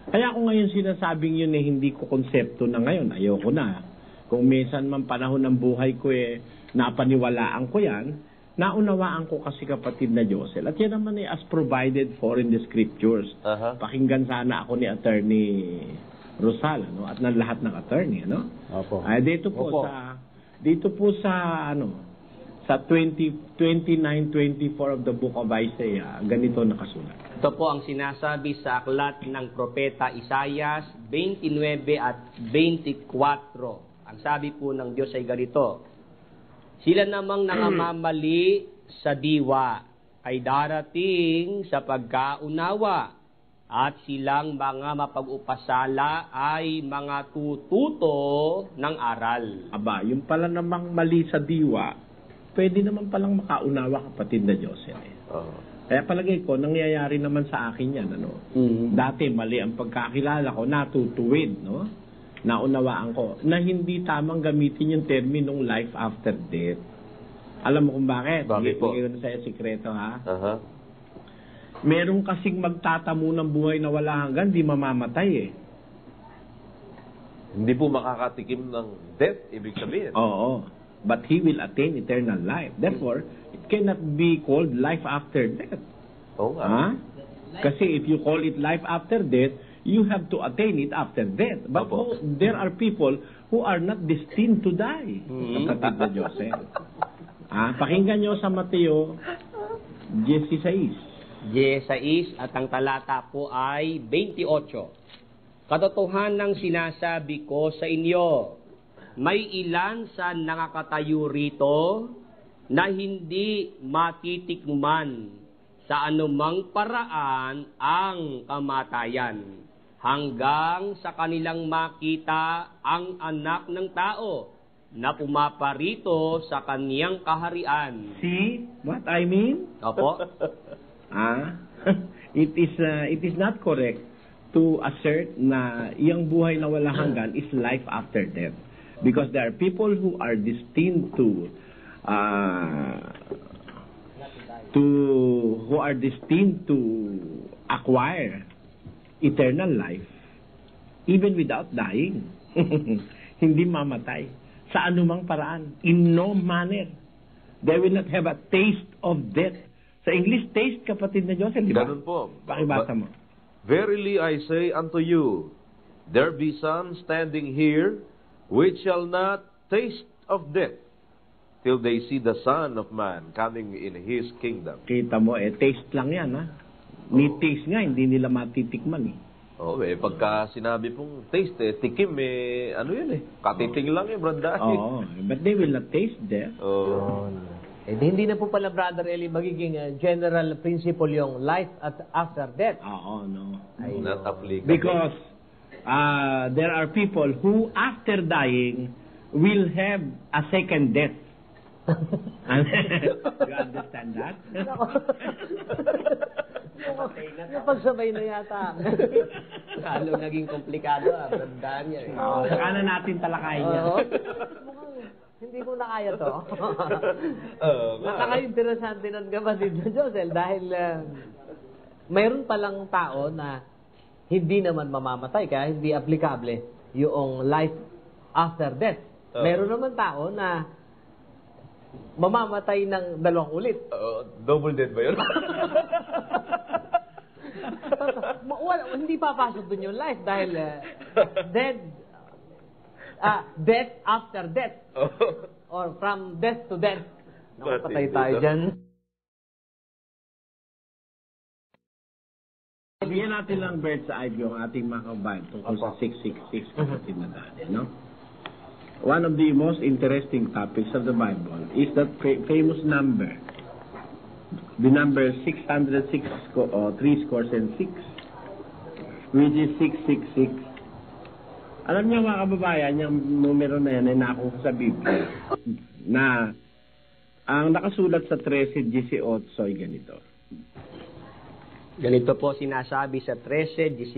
Kaya kung ngayon sinasabing yun eh, hindi ko konsepto na ngayon, ayoko na. Kung minsan man panahon ng buhay ko eh, napaniwalaan ko yan, naunawaan ko kasi, kapatid na Josel. At yan naman eh, as provided for in the scriptures. Pakinggan sana ako ni Attorney Rosal, ano? At ng lahat ng attorney, ano? Opo. Dito po sa sa 29:24 of the book of Isaiah, ganito nakasulat. Ito po ang sinasabi sa aklat ng propeta Isaias 29 at 24. Ang sabi po ng Diyos ay ganito, sila namang nangamamali sa diwa ay darating sa pagkaunawa, at silang mga mapag-upasala ay mga tututo ng aral. Aba, yung pala namang mali sa diwa, pwede naman palang makaunawa, kapatid na Joseph. Kaya palagay ko, nangyayari naman sa akin yan. Ano? Dati mali ang pagkakilala ko, natutuwid, no? Naunawaan ko na hindi tamang gamitin yung terminong life after death. Alam mo kung bakit? Bakit po? Hindi ko sa'yo sikreto, ha? Merong kasing magtatamo ng buhay na wala hanggan, di mamamatay eh. Hindi po makakatikim ng death, ibig sabihin. Oo. But he will attain eternal life. Therefore, it cannot be called life after death. Oo nga. Ha? Kasi if you call it life after death, you have to attain it after death. But there are people who are not destined to die. Kapatid na Joseph. Pakinggan nyo sa Mateo 16. 16 at ang talata po ay 28. Katotohanan ng sinasabi ko sa inyo, may ilan sa nakakatayo rito na hindi matitikman sa anumang paraan ang kamatayan, hanggang sa kanilang makita ang anak ng tao na pumaparito sa kaniyang kaharian. See what I mean? Opo. It is not correct to assert na yung buhay na walang hanggan is life after death. Because there are people who are destined to acquire eternal life even without dying. Hindi mamatay sa anumang paraan, in no manner. They will not have a taste of death. Sa English, taste, kapatid na Joseph, di ba? Ganun po. Pakibasa mo. Verily I say unto you, there be some standing here which shall not taste of death till they see the Son of Man coming in His kingdom. Kita mo, taste lang yan, ha? Ni taste nga, hindi nila matitikman, eh. Oh, pagka sinabi pong taste, tikim, ano yun katiting lang Brad Dahil. Oo, but they will not taste there. Oh. Hindi na po pala, Brother Eli, magiging general principle yung life after death. Oo, no. Not applicable. Because there are people who, after dying, will have a second death. You understand that? Napagsabay na yata. Lalo naging komplikado, tandaan niya. Saka na natin talakayin niya. Hindi ko na kaya to. Napaka-interesante ng kapatid na Josel dahil mayroon palang tao na hindi naman mamamatay kaya hindi applicable yung life after death. Mayroon naman tao na mamamatay ng 2 ulit. Double death ba yun? Hindi papasok dun yung life dahil death after death. Or from death to death. Nakapatay tayo dyan. Bigyan natin lang bird's eye view ang ating mga kabayan tungkol sa 666 kapatid na dati, no? One of the most interesting topics of the Bible is that famous number. The number 606 or 3 scores and 6, which is 666. Alam niyo mga kababayan, yung numero na yan ay nakuha sa Biblia na ang nakasulat sa 13:18 ay ganito. Ganito po sinasabi sa 13:18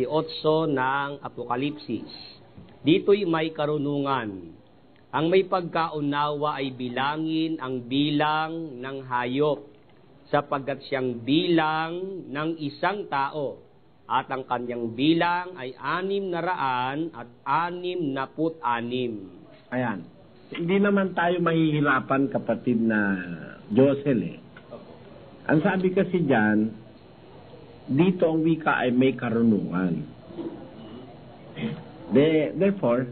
ng Apokalipsis. Dito'y may karunungan. Ang may pagkaunawa ay bilangin ang bilang ng hayop, sapagkat siyang bilang ng isang tao, at ang kanyang bilang ay 666. Ayan. Hindi naman tayo mahihirapan, kapatid na Josel. Ang sabi kasi dyan, dito ang wika ay may karunungan. Therefore,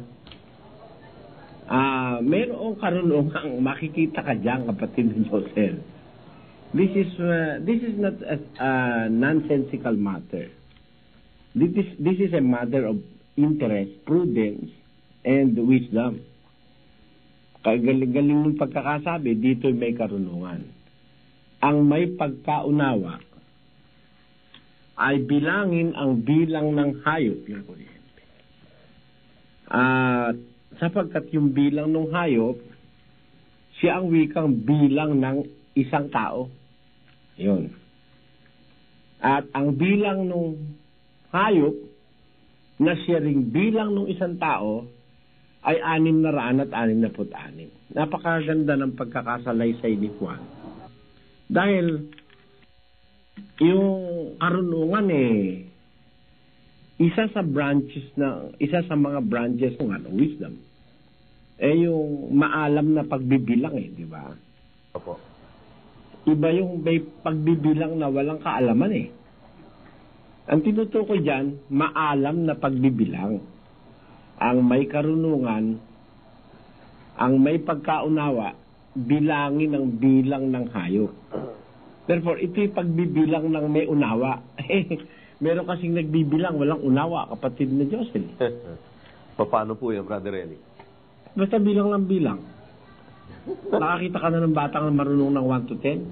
mayroong karunungang makikita ka dyan, kapatid na Josel. This is not a nonsensical matter. This is a matter of interest, prudence, and wisdom. Kagaling ng pagkakasabi, dito may karunungan. Ang may pagkaunawa ay bilangin ang bilang ng hayop. Yung kuryente. Sapagkat yung bilang ng hayop, siya ang wikang bilang ng isang tao. Yun. At ang bilang ng hayop na siya ring bilang ng isang tao ay 666. Napakaganda ng pagkakasalaysay ni Juan. Dahil yung karunungan isa sa mga branches ng wisdom yung maalam na pagbibilang di ba? Opo. Iba yung may pagbibilang na walang kaalaman Ang tinutukoy dyan, maalam na pagbibilang. Ang may karunungan, ang may pagkaunawa, bilangin ang bilang ng hayop. Therefore, ito'y pagbibilang ng may unawa. Meron kasing nagbibilang, walang unawa, kapatid na Josel. Paano po yan, Brother Eli? Basta bilang lang bilang. Nakakita ka na ng batang marunong ng 1 to 10?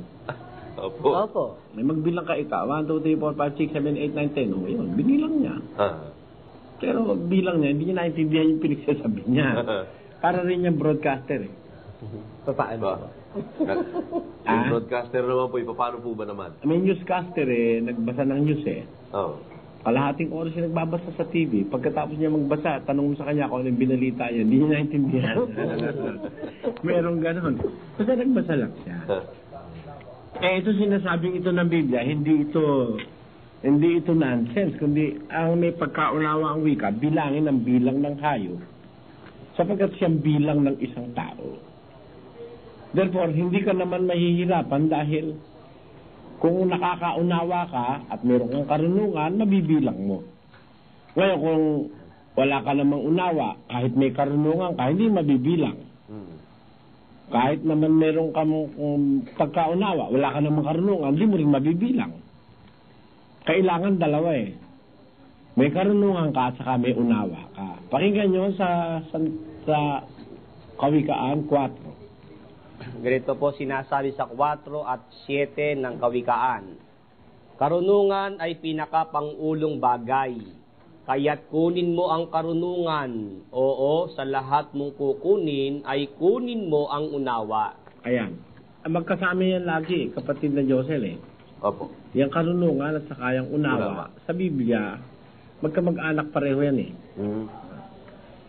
Opo. May magbilang ka 1, 2, 3, 4, 5, 6, 7, 8, 9, 10. O yun, binilang niya. Pero bilang niya, hindi niya naintindihan yung pinagsasabi niya. Para rin yung broadcaster Paano? Yung broadcaster naman po, paano po ba naman? May newscaster nagbasa ng news Kalahating oras siya nagbabasa sa TV. Pagkatapos niya magbasa, tanong mo sa kanya kung anong binalita niya. Hindi niya naintindihan. Merong ganon. Basta nagbasa lang siya. Ito sinasabing ito ng Biblia, hindi ito nonsense, kundi ang may pagkaunawa ang wika, bilangin ang bilang ng hayop, sapagkat siyang bilang ng isang tao. Therefore, hindi ka naman mahihirapan dahil kung nakakaunawa ka at meron kang karunungan, mabibilang mo. Ngayon, kung wala ka namang unawa, kahit may karunungan ka, hindi mabibilang. Kahit naman meron kang pagkaunawa, wala ka namang karunungan, hindi mo rin mabibilang. Kailangan dalawa May karunungan ka at saka may unawa ka. Pakinggan nyo sa Kawikaan 4. Ganito po sinasabi sa 4 at 7 ng Kawikaan. Karunungan ay pinakapangulong bagay. Kaya't kunin mo ang karunungan. Oo, sa lahat mong kukunin ay kunin mo ang unawa. Ayan. Magkasama yan lagi, kapatid na Josel eh. Opo. Yung karunungan at saka yung unawa. Sa Biblia, magkamag-anak pareho yan eh.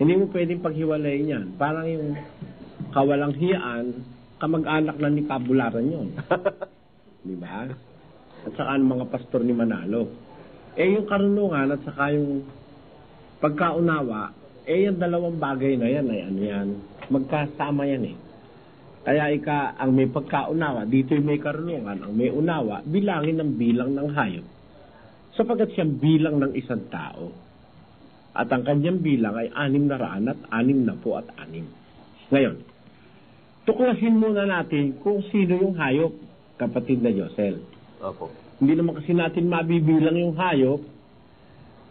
Hindi mo pwedeng paghiwalayin yan. Parang yung kawalanghiyaan, kamag-anak na ni Pabularan yun. Di ba? At saka ang mga pastor ni Manalo. Yung karunungan at saka yung pagkaunawa, yung dalawang bagay na yan ay ano yan, magkasama yan eh. Kaya ang may pagkaunawa, dito yung may karunungan, ang may unawa, bilangin ng bilang ng hayop. Sapagkat siyang bilang ng isang tao. At ang kanyang bilang ay 666. Ngayon, tuklasin muna natin kung sino yung hayop, kapatid na Josel. Opo. Hindi naman kasi natin mabibilang yung hayop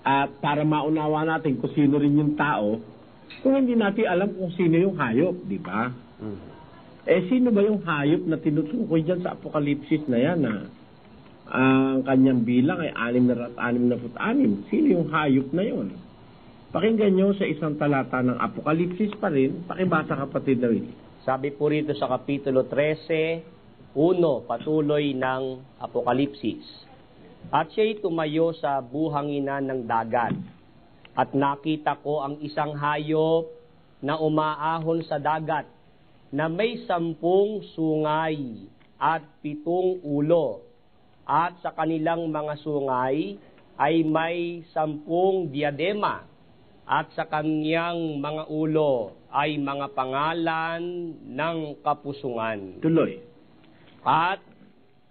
at para maunawa natin kung sino rin yung tao, kung hindi natin alam kung sino yung hayop, di ba? Sino ba yung hayop na tinutukoy dyan sa Apokalipsis na yan na ang kanyang bilang ay 666? Sino yung hayop na yon? Pakinggan nyo sa isang talata ng Apokalipsis pa rin. Pakibasa, kapatid na Willie. Sabi po rito sa Kapitulo 13, 1, patuloy ng Apokalipsis. At siya'y tumayo sa buhanginan ng dagat. At nakita ko ang isang hayop na umaahon sa dagat, na may 10 sungay at 7 ulo. At sa kanilang mga sungay ay may 10 diadema. At sa kanyang mga ulo ay mga pangalan ng kapusungan. Tuloy. At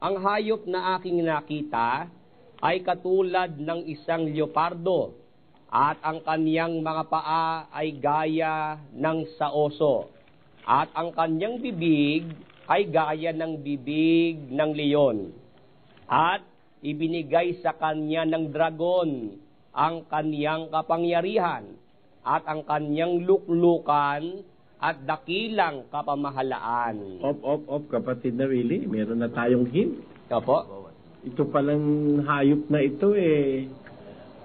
ang hayop na aking nakita ay katulad ng isang leopardo. At ang kanyang mga paa ay gaya ng sa oso. At ang kanyang bibig ay gaya ng bibig ng leon. At ibinigay sa kanya ng dragon ang kanyang kapangyarihan at ang kanyang luklukan at dakilang kapamahalaan. Kapatid na Willie, meron na tayong hint. Opo. Ito palang hayop na ito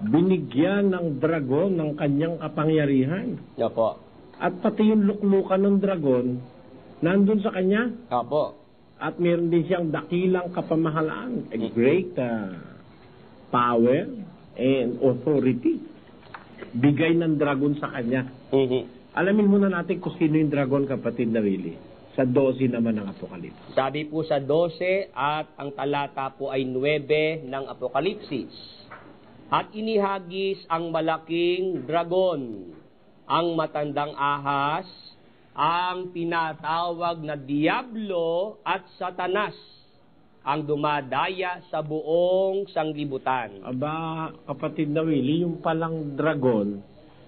binigyan ng dragon ng kanyang kapangyarihan. Opo. At pati yung luklukan ng dragon, nandun sa kanya. Opo. At meron din siyang dakilang kapamahalaan. A great power and authority. Bigay ng dragon sa kanya. Alamin muna natin kung sino yung dragon, kapatid na Willie. Sa 12 naman ng Apokalipsis. Sabi po sa 12 at ang talata po ay 9 ng Apokalipsis. At inihagis ang malaking dragon, ang matandang ahas, ang tinatawag na Diablo at Satanas, ang dumadaya sa buong sanglibutan. Aba, kapatid na Willie, yung palang dragon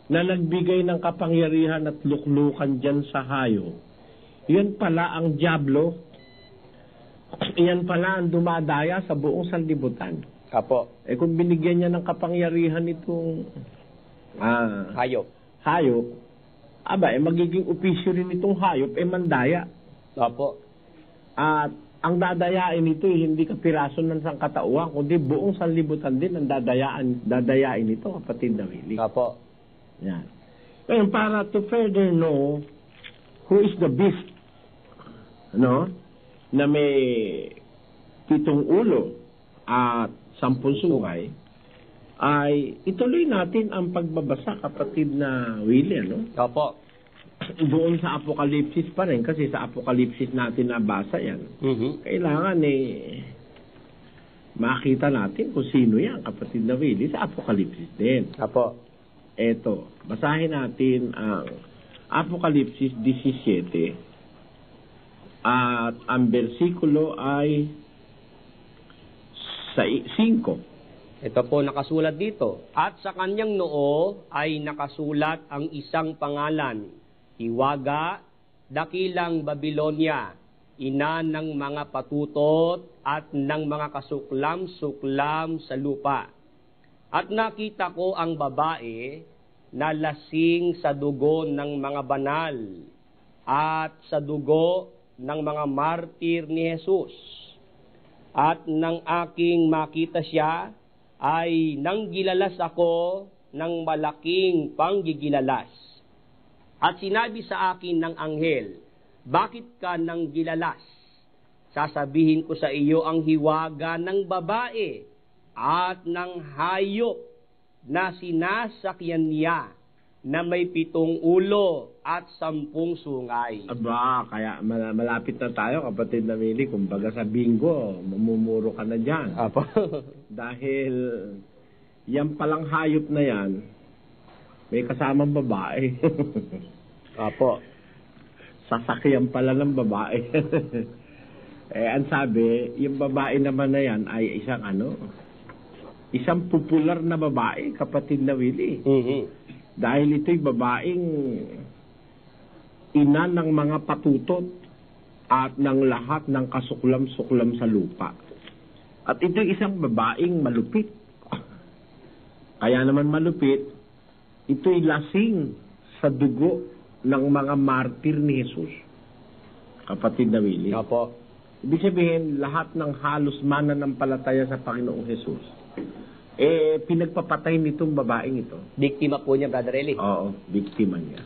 na nagbigay ng kapangyarihan at luklukan dyan sa hayo, yan pala ang Diablo. Yan pala ang dumadaya sa buong sanlibutan. Apo. Kung binigyan niya ng kapangyarihan itong hayop, magiging opisyo rin itong hayop, mandaya. Apo. At ang dadayain ito, hindi kapiraso ng sangkatauhan, kundi buong sanlibutan din ang dadayain ito, kapatid na Willie. Apo. Yan. Ngayon, para to further know who is the beast, na may 7 ulo at 10 sungay, ay ituloy natin ang pagbabasa, kapatid na Willie, Opo. Doon sa Apokalipsis pa rin, kasi sa Apokalipsis natin nabasa yan. Kailangan makita natin kung sino yan, kapatid na Willie, sa Apokalipsis din. Opo. Eto, basahin natin ang Apokalipsis 17 at ang bersikulo ay 5. Ito po nakasulat dito. At sa kanyang noo ay nakasulat ang isang pangalan, Hiwaga, Dakilang Babilonia, ina ng mga patutot at ng mga kasuklam-suklam sa lupa. At nakita ko ang babae na lasing sa dugo ng mga banal at sa dugo ng mga martir ni Jesus. At nang aking makita siya, ay nanggilalas ako ng malaking panggigilalas. At sinabi sa akin ng anghel, bakit ka nanggilalas? Sasabihin ko sa iyo ang hiwaga ng babae at ng hayop na sinasakyan niya na may 7 ulo at 10 sungay. Aba, kaya malapit na tayo, kapatid na Mili. Kumbaga sa bingo, mamumuro ka na dyan. Apo. Dahil yan palang hayop na yan, may kasamang babae. Apo. Sasakyan pala ng babae. Ang sabi, yung babae naman na yan ay isang popular na babae, kapatid na Willie. Dahil ito'y babaeng ina ng mga patutot at ng lahat ng kasuklam-suklam sa lupa. At ito'y isang babaeng malupit. Kaya naman malupit, ito'y lasing sa dugo ng mga martir ni Jesus. Kapatid na Willie. Opo. Ibig sabihin, lahat ng halos mananampalataya sa Panginoong Jesus, pinagpapatay nitong babaeng ito. Biktima po niya, Brother Eli. Oo, biktima niya.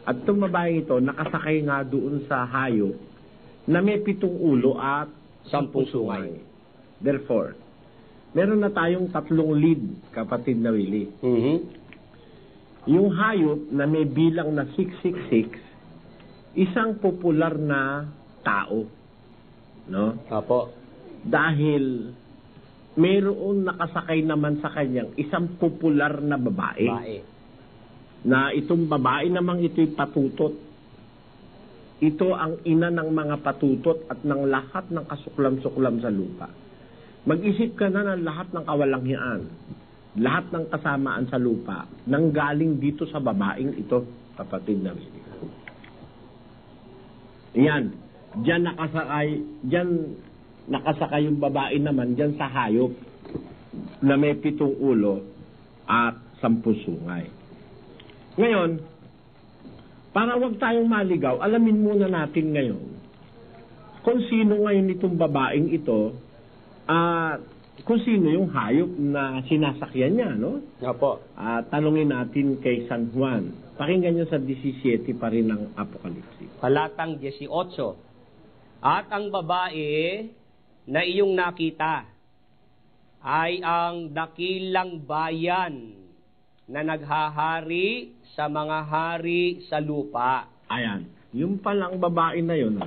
At itong babaeng ito, nakasakay nga doon sa hayop na may 7 ulo at 10 sungay. Therefore, meron na tayong 3 lead, kapatid na Willie. Yung hayop na may bilang na 666, isang popular na tao. No? Apo. Dahil mayroon nakasakay naman sa kanyang isang popular na babae. Na itong babae namang ito'y patutot. Ito ang ina ng mga patutot at ng lahat ng kasuklam-suklam sa lupa. Mag-isip ka na ng lahat ng kawalanghyan, lahat ng kasamaan sa lupa, nang galing dito sa babaeng ito, kapatid na Willie. Yan. Diyan nakasakay yung babae naman diyan sa hayop na may 7 ulo at 10 sungay. Ngayon, para wag tayong maligaw, alamin muna natin ngayon kung sino ngayon itong babaeng ito at kung sino yung hayop na sinasakyan niya, no? Opo. Tanungin natin kay San Juan. Pakinggan niyo sa 17 pa rin ng Apokalipsis. Talatang 18. At ang babae na iyong nakita ay ang dakilang bayan na naghahari sa mga hari sa lupa. Ayan. Yung palang babae na yun,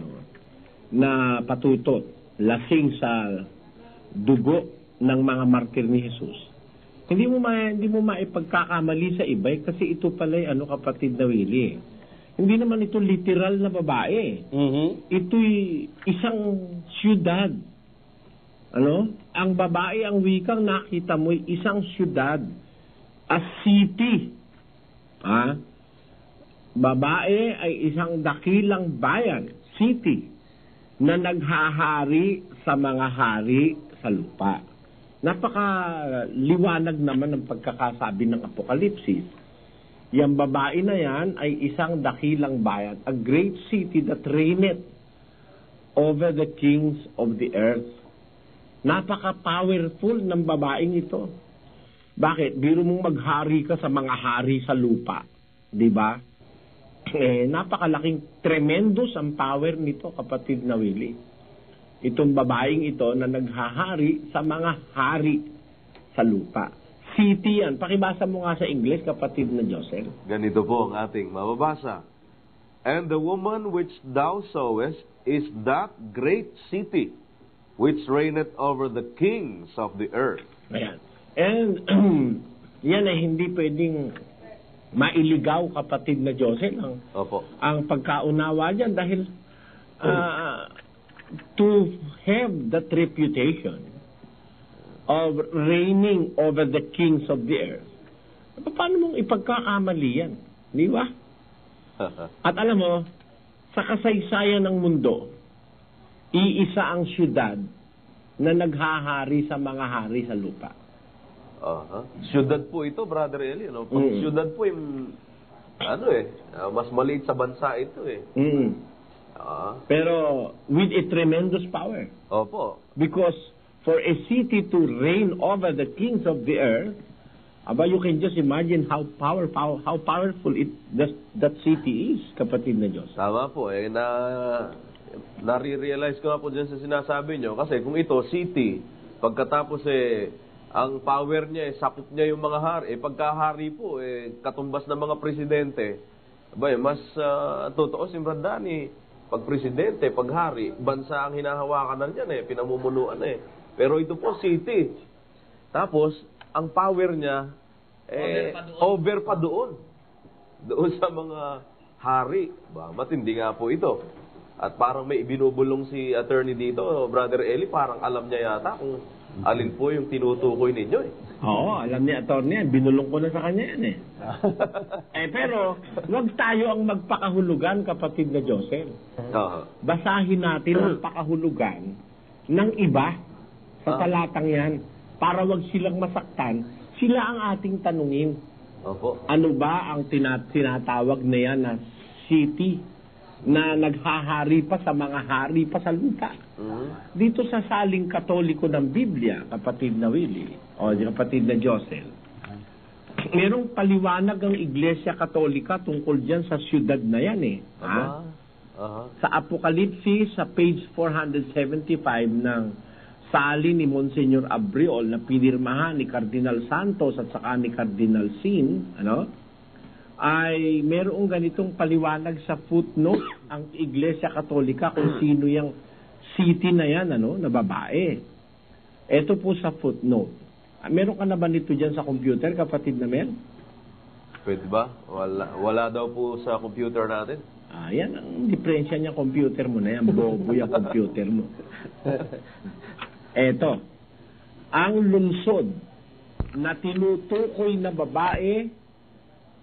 na patutot, lasing sa dugo ng mga martir ni Jesus. Hindi mo maipagkakamali sa iba kasi ito pala'y kapatid na Willie. Hindi naman ito literal na babae. Ito'y isang siyudad. Ang babae, ang wikang nakita mo, isang siyudad. A city. Babae ay isang dakilang bayan, city, na naghahari sa mga hari sa lupa. Napakaliwanag naman ang pagkakasabi ng Apokalipsis. Yang babae na yan ay isang dakilang bayan, a great city that reigneth over the kings of the earth. Napaka-powerful ng babaeng ito. Bakit? Biro mong maghari ka sa mga hari sa lupa. Diba? Napakalaking, tremendous ang power nito, kapatid na Willie. Itong babaeng ito na naghahari sa mga hari sa lupa. City yan. Pakibasa mo nga sa English, kapatid na Joseph. Ganito po ang ating mababasa. And the woman which thou sawest is that great city which reigneth over the kings of the earth. Ayan. And yan ay hindi pwedeng mailigaw, kapatid na Joseph, ang pagkaunawa dyan dahil to have that reputation of reigning over the kings of the earth. Paano mong ipagkakamali yan? Di ba? At alam mo, sa kasaysayan ng mundo, iisa ang syudad na naghahari sa mga hari sa lupa. Siyudad po ito, Brother Eli. No? Pag siyudad po, yung, mas maliit sa bansa ito eh. Pero with a tremendous power. Opo. Because for a city to reign over the kings of the earth, you can just imagine how powerful that city is, kapatid na Diyos. Tama po. Nare-realize ko nga po dyan sa sinasabi nyo. Kasi kung ito, city, pagkatapos ang power niya, sakop niya yung mga hari. Pagkahari po, katumbas ng mga presidente, mas totoo si Brandani. Pag presidente, pag hari, bansa ang hinahawakan na niyan pinamumunuan Pero ito po, city. Tapos, ang power niya, over pa doon. Doon sa mga hari. Matindi nga po ito. At parang may ibinubulong si attorney dito, Brother Eli, parang alam niya yata kung alin po yung tinutukoy ninyo Oo, alam ni attorney yan. Binulong ko na sa kanya yan pero, wag tayo ang magpakahulugan, kapatid na Josel. Basahin natin ang pakahulugan ng iba sa talatang yan para wag silang masaktan. Sila ang ating tanungin. Ano ba ang tinatawag na yan na city na naghahari pa sa mga hari pa sa lupa? Dito sa saling katoliko ng Biblia, kapatid na Willie, o kapatid na Josel, merong paliwanag ang Iglesia Katolika tungkol dyan sa siyudad na yan Sa Apokalipsis, sa page 475 ng sali ni Monsignor Abriol na pinirmahan ni Cardinal Santos at saka ni Cardinal Sin, ay merong ganitong paliwanag sa footnote ang Iglesia Katolika kung sino yung city na yan, na babae. Ito po sa footnote. Meron ka na ba nito dyan sa computer, kapatid na Mel? Pwede ba? Wala daw po sa computer natin. Yan ang diferensya niya, computer mo na yan. Bobo yung computer mo. Eto. Ang lungsod na tinutukoy na babae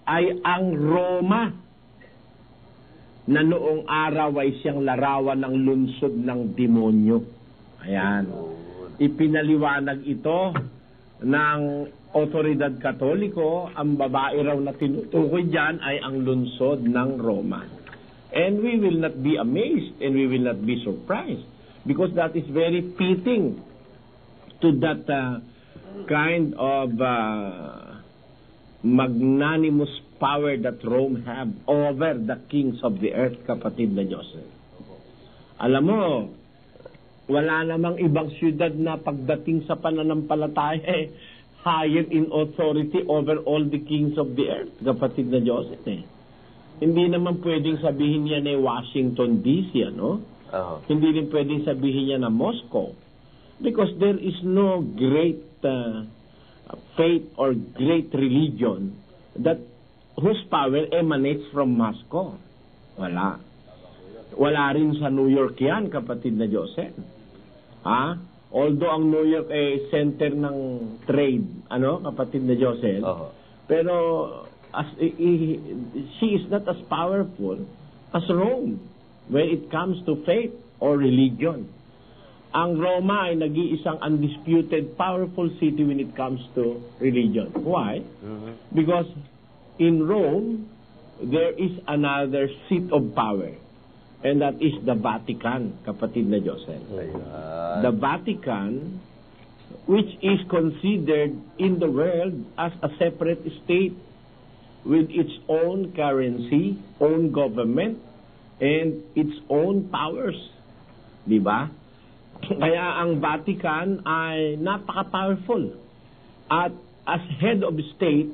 ay ang Roma, na noong araw ay siyang larawan ng lungsod ng demonyo. Ayan. Ipinaliwanag ito ng otoridad katoliko, ang babae raw na tinutukoy dyan ay ang lungsod ng Roma. And we will not be amazed and we will not be surprised because that is very fitting to that kind of magnanimous power that Rome have over the kings of the earth, kapatid na Joseph. Alam mo, wala namang ibang syudad na pagdating sa pananampalataya higher in authority over all the kings of the earth, kapatid na Joseph Hindi naman pwedeng sabihin niya na Washington DC, Hindi rin pwedeng sabihin niya na Moscow. Because there is no great faith or great religion that whose power emanates from Moscow. Wala. Wala rin sa New York yan, kapatid na Joseph. Although ang New York ay center ng trade, kapatid na Joseph, pero she is not as powerful as Rome when it comes to faith or religion. Ang Roma ay nag-iisang undisputed powerful city when it comes to religion. Why? Because in Rome, there is another seat of power. And that is the Vatican, kapatid na Joseph. The Vatican, which is considered in the world as a separate state with its own currency, own government, and its own powers. Diba? Kaya ang Vatican ay napaka-powerful. At as head of state,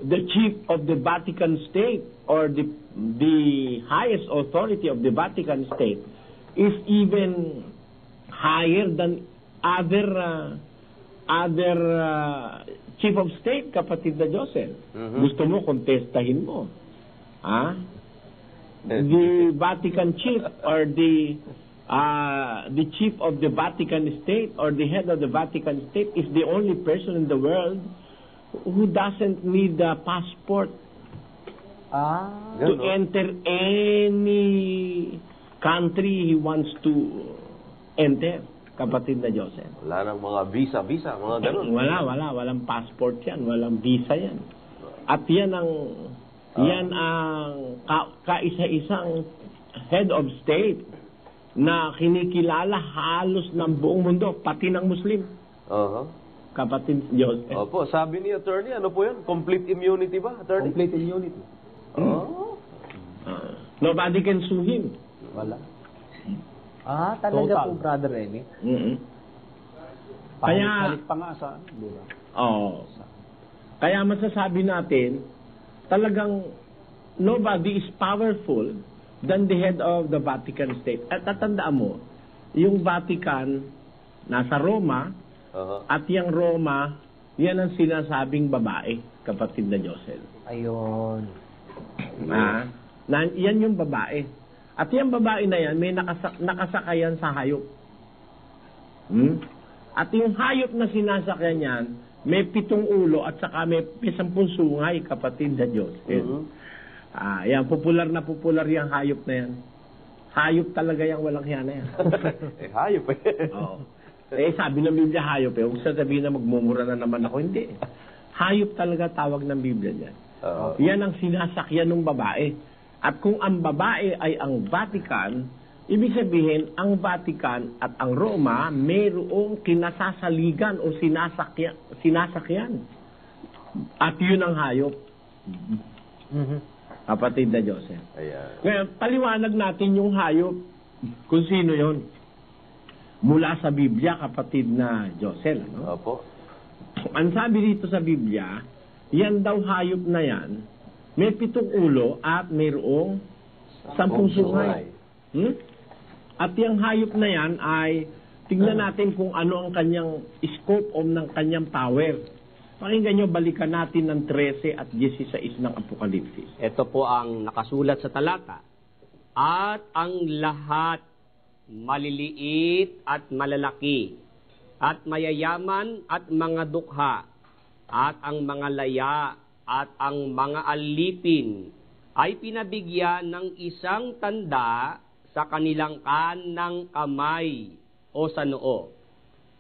the chief of the Vatican state or the highest authority of the Vatican state is even higher than other chief of state, kapatid na Joseph. Gusto mo, kontestahin mo. The Vatican chief or the chief of the Vatican state or the head of the Vatican state is the only person in the world who doesn't need a passport to enter any country he wants to enter, kapatid na Joseph. Wala nang mga visa, mga ganun. Walang passport yan, walang visa yan. At yan ang kaisa-isang head of state na kinikilala halos ng buong mundo, pati ng Muslim. Kapatid Joseph. Opo, sabi ni attorney, ano po yan? Complete immunity ba, attorney? Complete immunity. Nobody can sue him. Wala. Talaga Total. po, Brother Remy. Kaya, Palit pa nga sa, di ba? Kaya masasabi natin, talagang nobody is powerful than the head of the Vatican State. At tatandaan mo, yung Vatican, nasa Roma, at yung Roma, yan ang sinasabing babae, kapatid na Josel. Ayun. Yan yung babae. At yung babae na yan, may nakasakayan sa hayop. At yung hayop na sinasakyan yan, may 7 ulo at saka may 10 sungay, kapatid na Josel. Yan, popular yung hayop na yan. Hayop talaga yung walang hiya na yan. Hayop Oo. Sabi ng Biblia, hayop Huwag sasabihin na magmumura na naman ako. Hindi. Hayop talaga tawag ng Biblia dyan. Yan ang sinasakyan ng babae. At kung ang babae ay ang Vatican, ibig sabihin, ang Vatican at ang Roma, mayroong kinasasaligan o sinasakyan. At yun ang hayop. Kapatid na Joseph. Ngayon, paliwanag natin yung hayop kung sino yon. Mula sa Biblia, kapatid na Joseph. No? Opo. Ang sabi dito sa Biblia, yan daw hayop na yan, may 7 ulo at mayroong 10 sungay. At yung hayop na yan ay, tignan natin kung ano ang kanyang scope o ng kanyang power. Pakinggan nyo, balikan natin ng 13 at 16 ng Apokalipsis. Ito po ang nakasulat sa talata. At ang lahat, maliliit at malalaki, at mayayaman at mga dukha, at ang mga laya, at ang mga alipin, ay pinabigyan ng isang tanda sa kanilang kanang kamay o sa noo,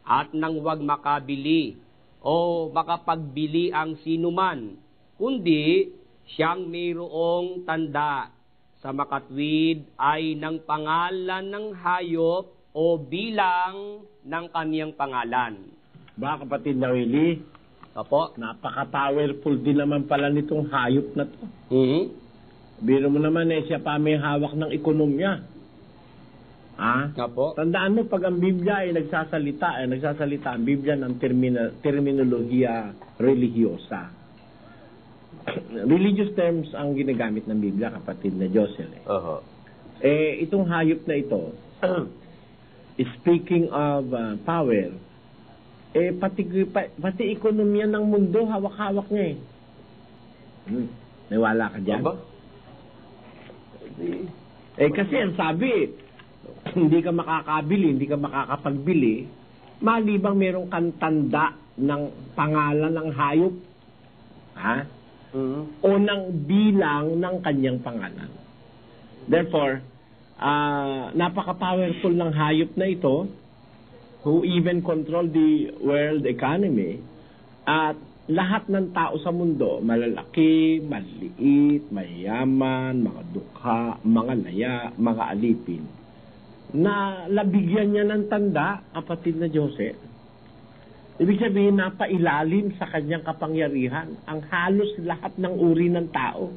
at nang wag makabili o makapagbili ang sinuman, kundi siyang mayroong tanda sa makatwid ay ng pangalan ng hayop o bilang ng kaniyang pangalan. Ba, kapatid na Willie? Opo. Napaka-powerful din naman pala nitong hayop na to. Biro mo naman siya pa may hawak ng ekonomiya. Opo. Tandaan mo, pag ang Biblia ay nagsasalita ang Biblia ng terminolohiya religyosa. Religious terms ang ginagamit ng Biblia, kapatid na Josel. Itong hayop na ito, speaking of power, pati ekonomiya ng mundo, hawak-hawak niya Nawala ka dyan? Kasi ang sabi, hindi ka makakabili, hindi ka makakapagbili, malibang merong kang tanda ng pangalan ng hayop. O ng bilang ng kanyang pangalan. Therefore, napaka-powerful ng hayop na ito, who even control the world economy, at lahat ng tao sa mundo, malalaki, maliit, mayayaman, mga dukha, mga laya, mga alipin, na labigyan niya ng tanda, kapatid na Jose. Ibig sabihin, napailalim sa kanyang kapangyarihan ang halos lahat ng uri ng tao.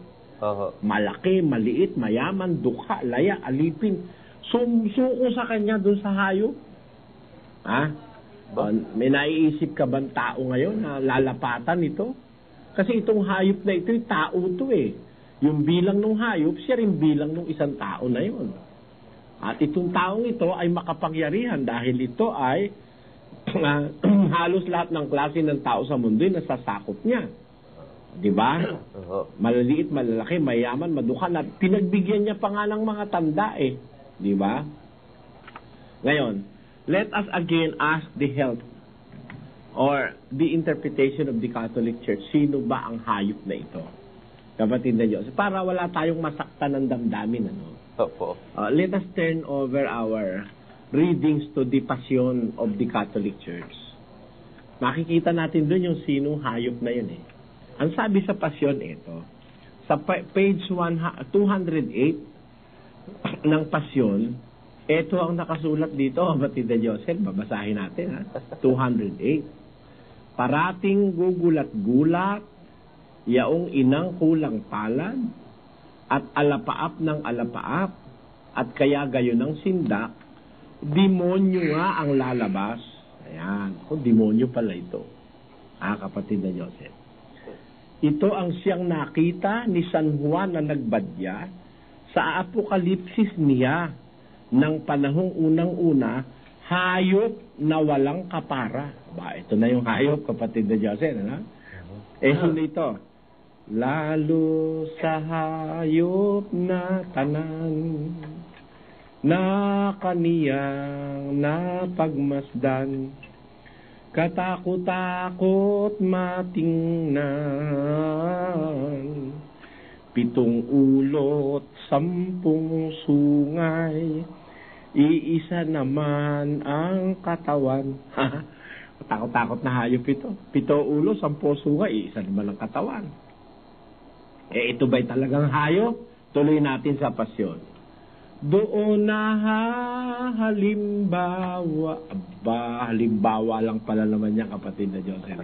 Malaki, maliit, mayaman, dukha, laya, alipin. Sumuko sa kanya doon sa hayop. May naiisip ka bang tao ngayon na lalapatan ito? Kasi itong hayop na ito, tao ito Yung bilang ng hayop, siya rin bilang ng isang tao na yun. At itong taong ito ay makapangyarihan dahil ito ay halos lahat ng klase ng tao sa mundo ay nasasakop niya. Di ba? Malaliit, malalaki, mayaman, madukha, na pinagbigyan niya pa nga ng mga tanda Di ba? Ngayon, let us again ask the help or the interpretation of the Catholic Church. Sino ba ang hayop na ito? Kapatid na Diyos. Para wala tayong masaktan ng damdamin. Let us turn over our readings to the Passion of the Catholic Church. Makikita natin doon yung sinong hayop na yun eh. Ang sabi sa Passion, ito. Sa page 208 ng Passion, ito ang nakasulat dito, kapatid na Joseph, babasahin natin ha. 208. Parating gugulat-gulat, yaong inang kulang palad, at alapaap ng alapaap, at kaya gayon ng sindak, demonyo nga ang lalabas. Ayan, demonyo pala ito. Kapatid na Joseph. Ito ang siyang nakita ni San Juan na nagbadya sa apokalipsis niya ng panahong unang-una, hayop na walang kapara. Ito na yung hayop, kapatid na Joseph. Sino ito? Lalo sa hayop na tanan na kaniyang napagmasdan, katakot-takot matingnan, 7 ulot, 10 sungay, iisa naman ang katawan. Takot-takot na hayop ito. 7 ulo, 10 sungay, iisa naman ang katawan. Ito ba'y talagang hayop? Tuloy natin sa Pasyon. Doon na halimbawa. Halimbawa lang pala naman niya, kapatid na Joseph.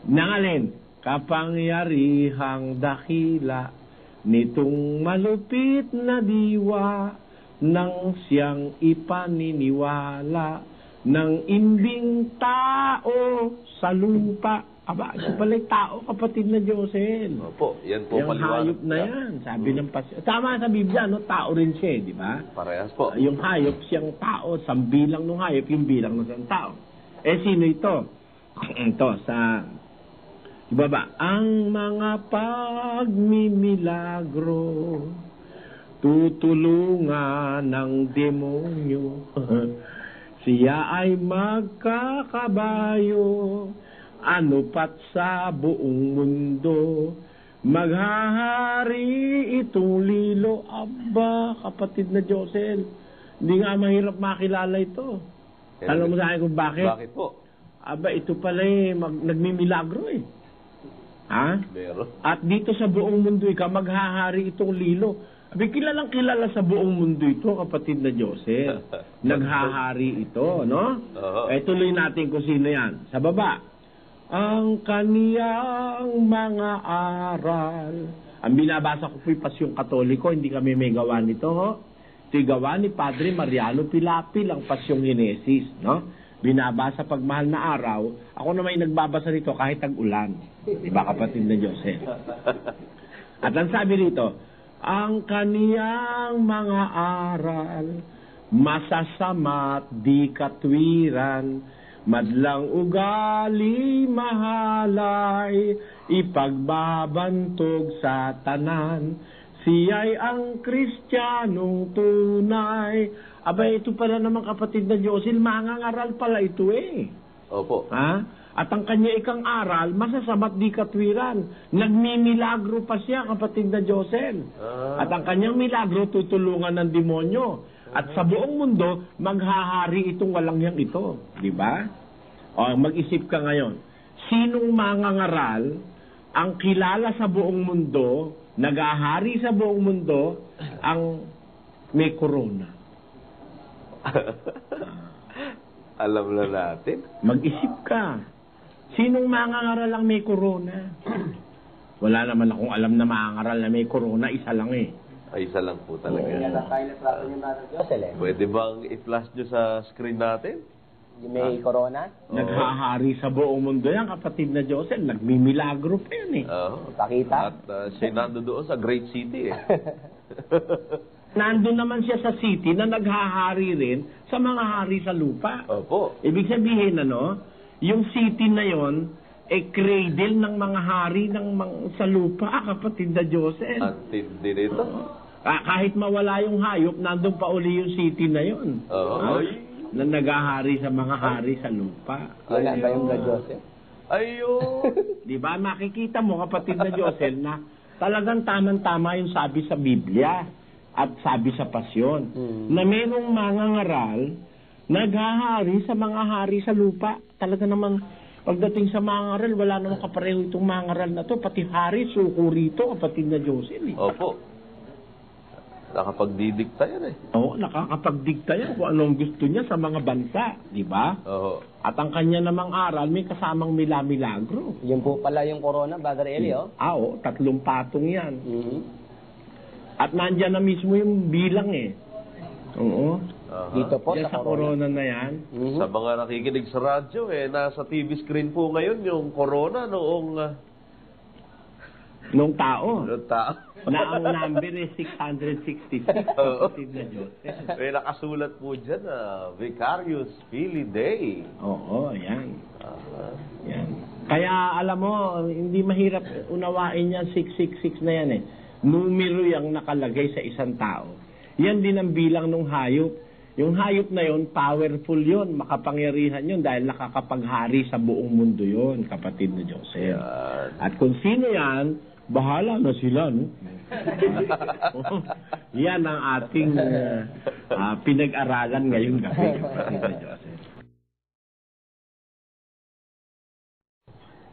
Nangalin, kapangyarihang dakila nitong malupit na diwa nang siyang ipaniniwala ng imbing tao sa lupa. Ito pala'y tao, kapatid na Joseph. Opo, yan po yung paliwanag. hayop na yan, sabi ng Pasyon. Tama sa Biblia, tao rin siya, di ba? Parehas po. Yung hayop, siyang tao, sa bilang ng hayop, yung bilang ng isang tao. Sino ito? Ito, sa ibaba. Ang mga pagmimilagro, tutulungan ng demonyo. Siya ay magkakabayo, ano pat sa buong mundo, maghahari itong lilo. Aba, kapatid na Josel, hindi nga mahirap makilala ito. Alam mo sa akin kung bakit? Bakit po? Aba, ito pala nagmimilagro eh. Meron. At dito sa buong mundo, maghahari itong lilo. Abi, kilalang kilala sa buong mundo ito, kapatid na Josel. Naghahari ito, no? Tuloy natin kung sino yan. Sa baba. Ang kaniyang mga aral. Ang binabasa ko po yung Pasyong Katoliko, hindi kami may gawa nito, ho? Ito'y gawa ni Padre Mariano Pilapil, ang Pasyong Henesis, no? Binabasa pag mahal na araw, ako naman yung nagbabasa nito kahit tag-ulan. Diba, kapatid na Joseph? At ang sabi rito, ang kaniyang mga aral, masasama't di katwiran, madlang ugali mahalay, ipagbabantog sa tanan, siya'y ang Kristiyanong tunay. Abay, ito pala naman, kapatid na Josil, mangangaral pala ito eh. Opo. At ang kanya ikang aral, masasama't di katwiran. Nagmimilagro pa siya, kapatid na Josel. At ang kanyang milagro, tutulungan ng demonyo. At sa buong mundo, maghahari itong walangyang ito. Di ba? Mag-isip ka ngayon. Sinong mangangaral ang kilala sa buong mundo, naghahari sa buong mundo, ang may corona? Alam na natin. Mag-isip ka. Sinong mangangaral ang may corona? Wala naman akong alam na mangangaral na may corona, isa lang eh. Ay, isa lang po talaga. Pwede bang i-flash nyo sa screen natin? Yung may corona? Naghahari sa buong mundo yan, kapatid na Joseph. Nagmimilagro pa yan eh. Pakita. At siya nando doon sa great city eh. Nandun naman siya sa city na naghahari rin sa mga hari sa lupa. Opo. Ibig sabihin, yung city na yon cradle ng mga hari sa lupa, kapatid na Joseph. At hindi nito. Kahit mawala yung hayop, nandun pa uli yung city na yon. Na naghahari sa mga hari sa lupa. Wala ba yung Joseph? Ayun! Di ba, makikita mo, kapatid na Joseph, na talagang tamang-tama yung sabi sa Biblia. at sabi sa pasyon na merong mangangaral naghahari sa mga hari sa lupa. Talaga naman, pagdating sa mangangaral, wala namang kapareho itong mangangaral na to. Pati hari, suko rito, kapatid na Joseph. Opo. Nakapagdidikta yan eh. Oo, nakakapagdikta yan kung anong gusto niya sa mga bansa, di ba? Oo. At ang kanya namang aral, may kasamang milagro. Yun po pala yung corona, Brother Eli, oh. Oo, 3 patong yan. At nandyan na mismo yung bilang eh. Oo. Dito po Diyan sa corona na yan. Sa mga nakikinig sa radyo, nasa TV screen po ngayon yung corona noong tao. Noong tao. Na ang number is 666. Kapatid na Diyos. May nakasulat po dyan Vicarious Philly Day. Oo, yan. Yan. Kaya alam mo, hindi mahirap unawain yan, 666 na yan eh. Numero yung nakalagay sa isang tao. Yan din ang bilang ng hayop. Yung hayop na yon, powerful yon, makapangyarihan yon dahil nakakapaghari sa buong mundo yon, kapatid na Joseph. At kung sino yan, bahala na sila, no? Yan ang ating pinag-aralan ngayong gabi, kapatid na Joseph.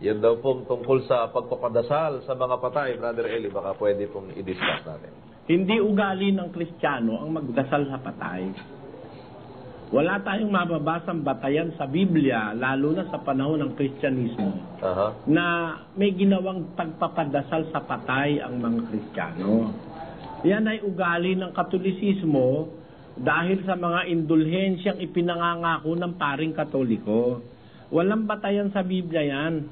Yan daw pong tungkol sa pagpapadasal sa mga patay, Brother Eli, baka pwede pong i-discuss natin. Hindi ugali ng Kristiyano ang magdasal sa patay. Wala tayong mababasang batayan sa Biblia, lalo na sa panahon ng Kristyanismo, na may ginawang pagpapadasal sa patay ang mga Kristiyano. Yan ay ugali ng Katolisismo dahil sa mga indulhensyang ipinangangako ng paring Katoliko. Walang batayan sa Biblia yan.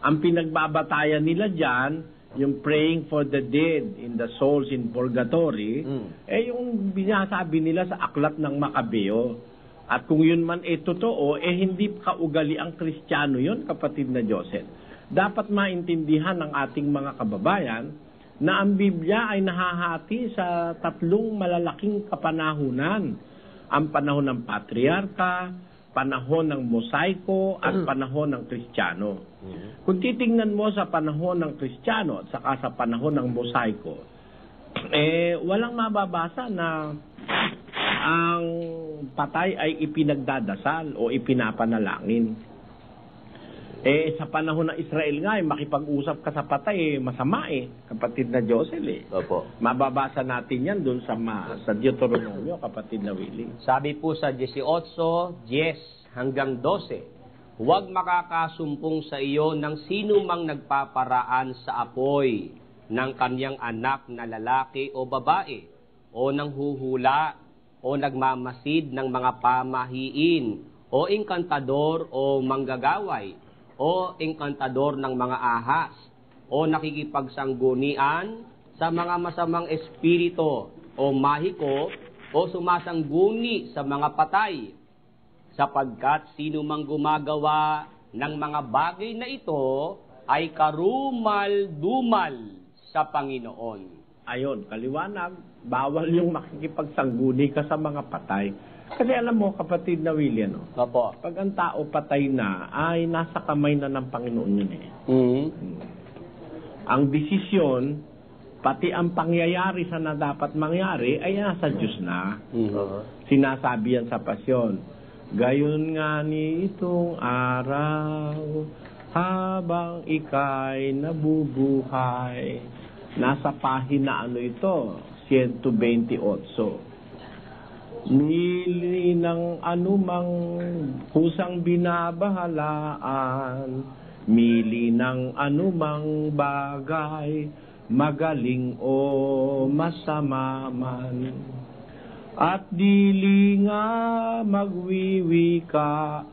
Ang pinagbabatayan nila dyan, yung praying for the dead in the souls in purgatory, yung binasabi nila sa aklat ng Makabeo. At kung yun man totoo, hindi kaugali ang Kristiyano yun, kapatid na Joseph. Dapat maintindihan ng ating mga kababayan na ang Biblia ay nahahati sa 3 malalaking kapanahunan. Ang panahon ng Patriarka, panahon ng Mosaiko, at panahon ng Kristiyano. Kung titingnan mo sa panahon ng Kristiyano at saka sa panahon ng Mosaiko, walang mababasa na ang patay ay ipinagdadasal o ipinapanalangin. Sa panahon ng Israel nga, makipag-usap ka sa patay, masama kapatid na Joseph Opo. Mababasa natin yan doon sa Deuteronomio, kapatid na Willie. Sabi po sa 18:10 hanggang 12, huwag makakasumpong sa iyo ng sino mang nagpaparaan sa apoy ng kanyang anak na lalaki o babae, o nang huhula, o nagmamasid ng mga pamahiin, o engkantador o manggagaway, o engkantador ng mga ahas, o nakikipagsanggunian sa mga masamang espiritu, o mahiko, o sumasangguni sa mga patay. Sapagkat sino mang gumagawa ng mga bagay na ito ay karumal-dumal sa Panginoon. Ayon, kaliwanag, bawal yung makikipagsangguni ka sa mga patay. Kasi alam mo, kapatid na William, pag ang tao patay na, ay nasa kamay na ng Panginoon yun Ang desisyon, pati ang pangyayari sa na dapat mangyari, ay nasa Diyos na. Sinasabi yan sa pasyon. Gayon nga ni itong araw, habang ika'y nabubuhay. Nasa pahina ito, 128. Mili ng anumang kusang binabahalaan, mili ng anumang bagay, magaling o masama man. At dili nga magwiwi ka,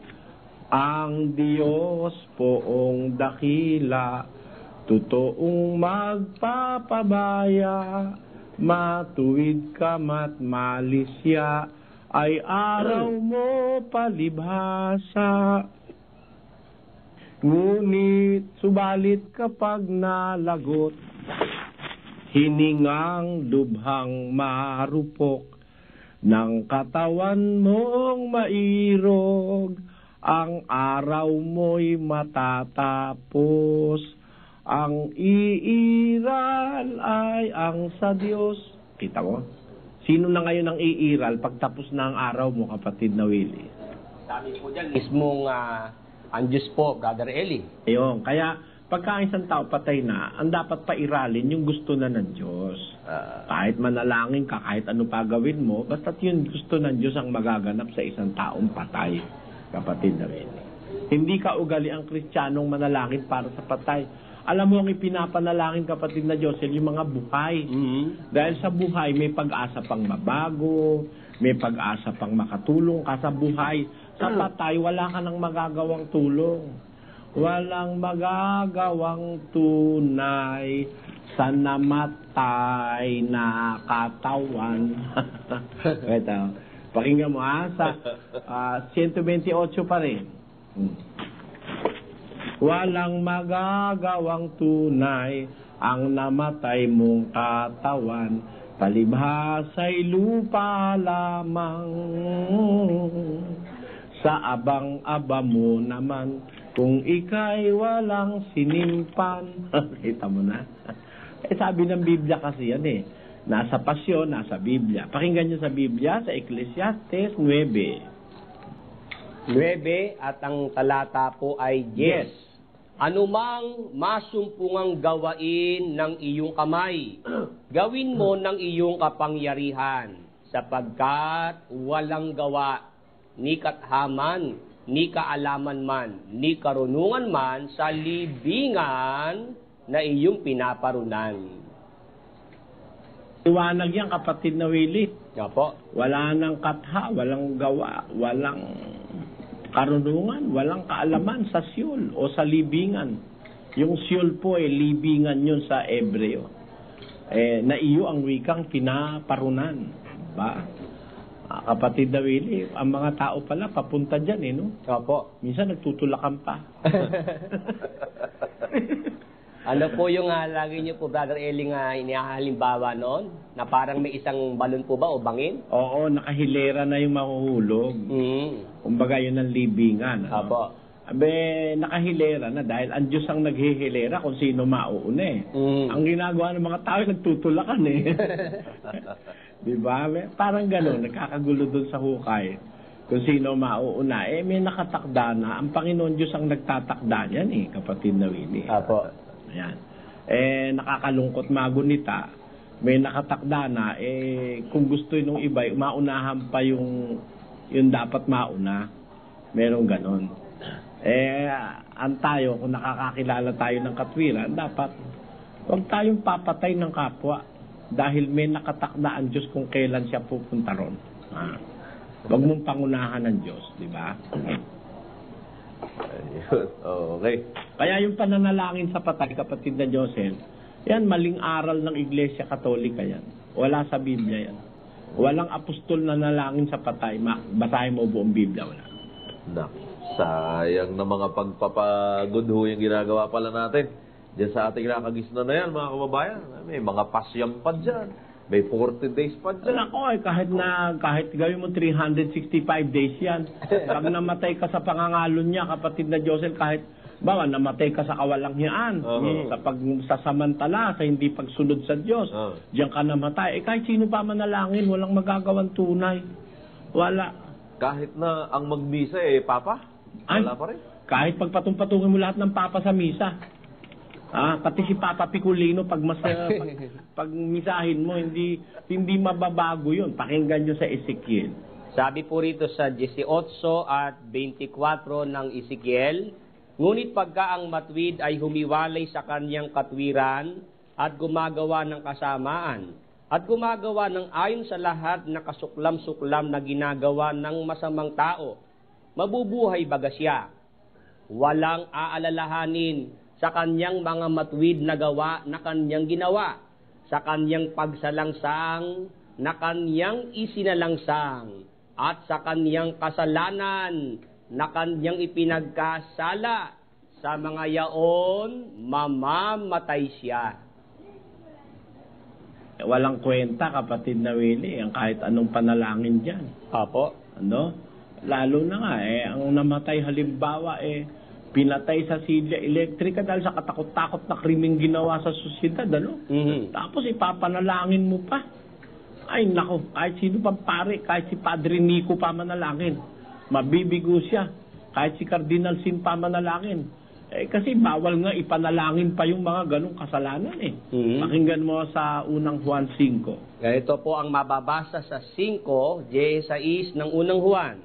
ang Diyos poong dakila, totoong magpapabaya, matuwid ka mat malisya, ay araw mo palibhasa. Ngunit subalit kapag nalagot, hiningang lubhang marupok, ng katawan mong mairog, ang araw mo'y matatapos. Ang iiral ay ang sa Diyos. Kita mo? Sino na ngayon ang iiral pagtapos na ang araw mo, kapatid na Willie? Sabi po dyan, mismong ang Diyos po, Brother Eli. Ayun, kaya pagka ang isang tao patay na, ang dapat pairalin yung gusto na ng Diyos. Kahit manalangin ka, kahit ano pa gawin mo, basta't yung gusto ng Diyos ang magaganap sa isang taong patay, kapatid na Willie. Hindi ka ugali ang Kristiyanong manalangin para sa patay. Alam mo ang ipinapanalangin, kapatid na Josel, yung mga buhay. Dahil sa buhay, may pag-asa pang mabago, may pag-asa pang makatulong ka sa buhay. Sa patay, wala ka nang magagawang tulong. Walang magagawang tunay sa namatay na katawan. Ito, pakinggan mo sa 128 pa rin. Walang magagawang tunay ang namatay mong katawan, palibhasa'y lupa lamang. Sa abang-aba mo naman, kung ika'y walang sinimpan. Kita mo na? Sabi ng Biblia kasi yan Nasa pasyon, nasa Biblia. Pakinggan nyo sa Biblia, sa Ecclesiastes 9. 9 at ang talata po ay 10. Anumang masumpungang gawain ng iyong kamay, gawin mo ng iyong kapangyarihan, sapagkat walang gawa, ni kathaman, ni kaalaman man, ni karunungan man sa libingan na iyong pinaparunan. Iwanag yan, kapatid na Willie. Opo. Wala nang katha, walang gawa, walang karunungan, walang kaalaman sa siyol o sa libingan. Yung siyol po libingan yun sa Ebreo. Na iyo ang wikang pinaparunan. Ba? Kapatid na Willie, ang mga tao pala papunta dyan no? Opo. Minsan nagtutulakan pa. Ano po yung lagi niyo po, Brother Eli, inihahalimbawa noon? Na parang may isang balon po ba o bangin? Oo, nakahilera na yung mahuhulog. Kumbaga yun ang libingan. Opo. Abe, nakahilera na dahil ang Diyos ang naghihilera kung sino mauuna Ang ginagawa ng mga tao, nagtutulakan Diba? Parang gano'n, nakakagulo dun sa hukay. Kung sino mauuna, may nakatakda na. Ang Panginoon Diyos ang nagtatakda niyan kapatid na Willie. Apo. Ayan. Nakakalungkot magunita. May nakatakda na, kung gusto nung iba, maunahan pa yung dapat mauna. Merong ganon. Ang tayo, kung nakakakilala tayo ng katwiran, dapat huwag tayong papatay ng kapwa dahil may nakatakda ang Diyos kung kailan siya pupunta ron. Huwag mong pangunahan ng Diyos, di ba? Okay. Kaya yung pananalangin sa patay, kapatid na Josel, yan, maling aral ng Iglesia Katolika yan. Wala sa Biblia yan. Walang apostol na nalangin sa patay. Basahin mo buong Biblia, wala. Sayang na mga pagpapagod yung ginagawa pala natin. Diyan sa ating nakagisna na yan, mga kababayan. May mga pasyam pa dyan. May 40 days pa dyan. Ako kahit gawin mo 365 days yan. Pag namatay ka sa pangangalon niya, kapatid na Josel, kahit namatay ka sa kawalangyaan, sa pagsasamantala, sa hindi pagsunod sa Diyos, diyan ka namatay. Kahit sino pa manalangin, walang magagawang tunay. Wala. Kahit na ang magmisa Papa? Wala pa rin? Kahit pagpatungpatungin mo lahat ng Papa sa misa. Pati si Papa Picolino pag misahin mo, hindi mababago yun. Pakinggan nyo sa Ezekiel. Sabi po rito sa 18 at 24 ng Ezekiel, ngunit pagka ang matwid ay humiwalay sa kanyang katwiran at gumagawa ng kasamaan at gumagawa ng ayon sa lahat na kasuklam-suklam na ginagawa ng masamang tao, mabubuhay baga siya. Walang aalalahanin sa kanyang mga matwid na gawa na kanyang ginawa, sa kanyang pagsalangsang na kanyang isinalangsang, at sa kanyang kasalanan na kanyang ipinagkasala, sa mga yaon mamamatay siya. Walang kwenta, kapatid na Willie, ang kahit anong panalangin dyan. Apo. Lalo na nga, ang namatay halimbawa, pinatay sa silya elektrika dahil sa katakot-takot na krimeng ginawa sa sosyedad, Tapos ipapanalangin mo pa. Ay nako, kahit sino pang pare, kahit si Padre Nico pa manalangin, mabibigo siya. Kahit si Cardinal Sin pa manalangin. Kasi bawal nga ipanalangin pa yung mga ganong kasalanan eh. Pakinggan mo sa unang Juan 5. Ganito po ang mababasa sa 5:16 ng unang Juan.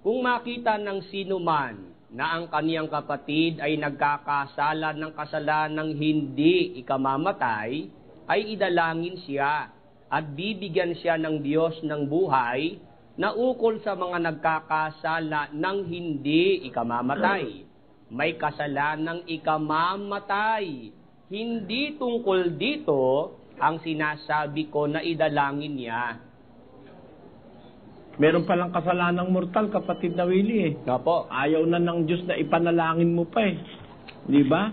Kung makita ng sino man na ang kaniyang kapatid ay nagkakasala ng kasalanang hindi ikamamatay, ay idalangin siya at bibigyan siya ng Diyos ng buhay na ukol sa mga nagkakasala ng hindi ikamamatay. May kasalanang ikamamatay. Hindi tungkol dito ang sinasabi ko na idalangin niya. Meron palang kasalanang mortal, kapatid na Willie eh. Opo. Ayaw na ng Diyos na ipanalangin mo pa eh. Di ba?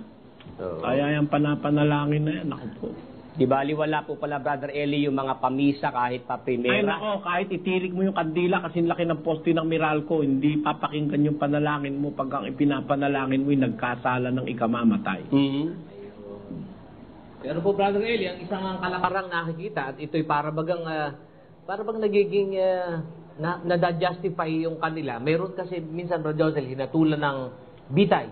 Kaya yung panapanalangin na yan, ako po. Di bali wala po pala, Brother Eli, yung mga pamisa kahit pa primera. Ay nako, kahit itirik mo yung kandila kasi laki ng poste ng Meralco, hindi papakinggan yung panalangin mo pag ang ipinapanalangin mo yung nagkasala ng ikamamatay. Pero po, Brother Eli, ang isang kalakarang nakikita at ito'y para bang nagiging nada-justify yung kanila. Meron kasi minsan, Brother Josel, hinatulan ng bitay.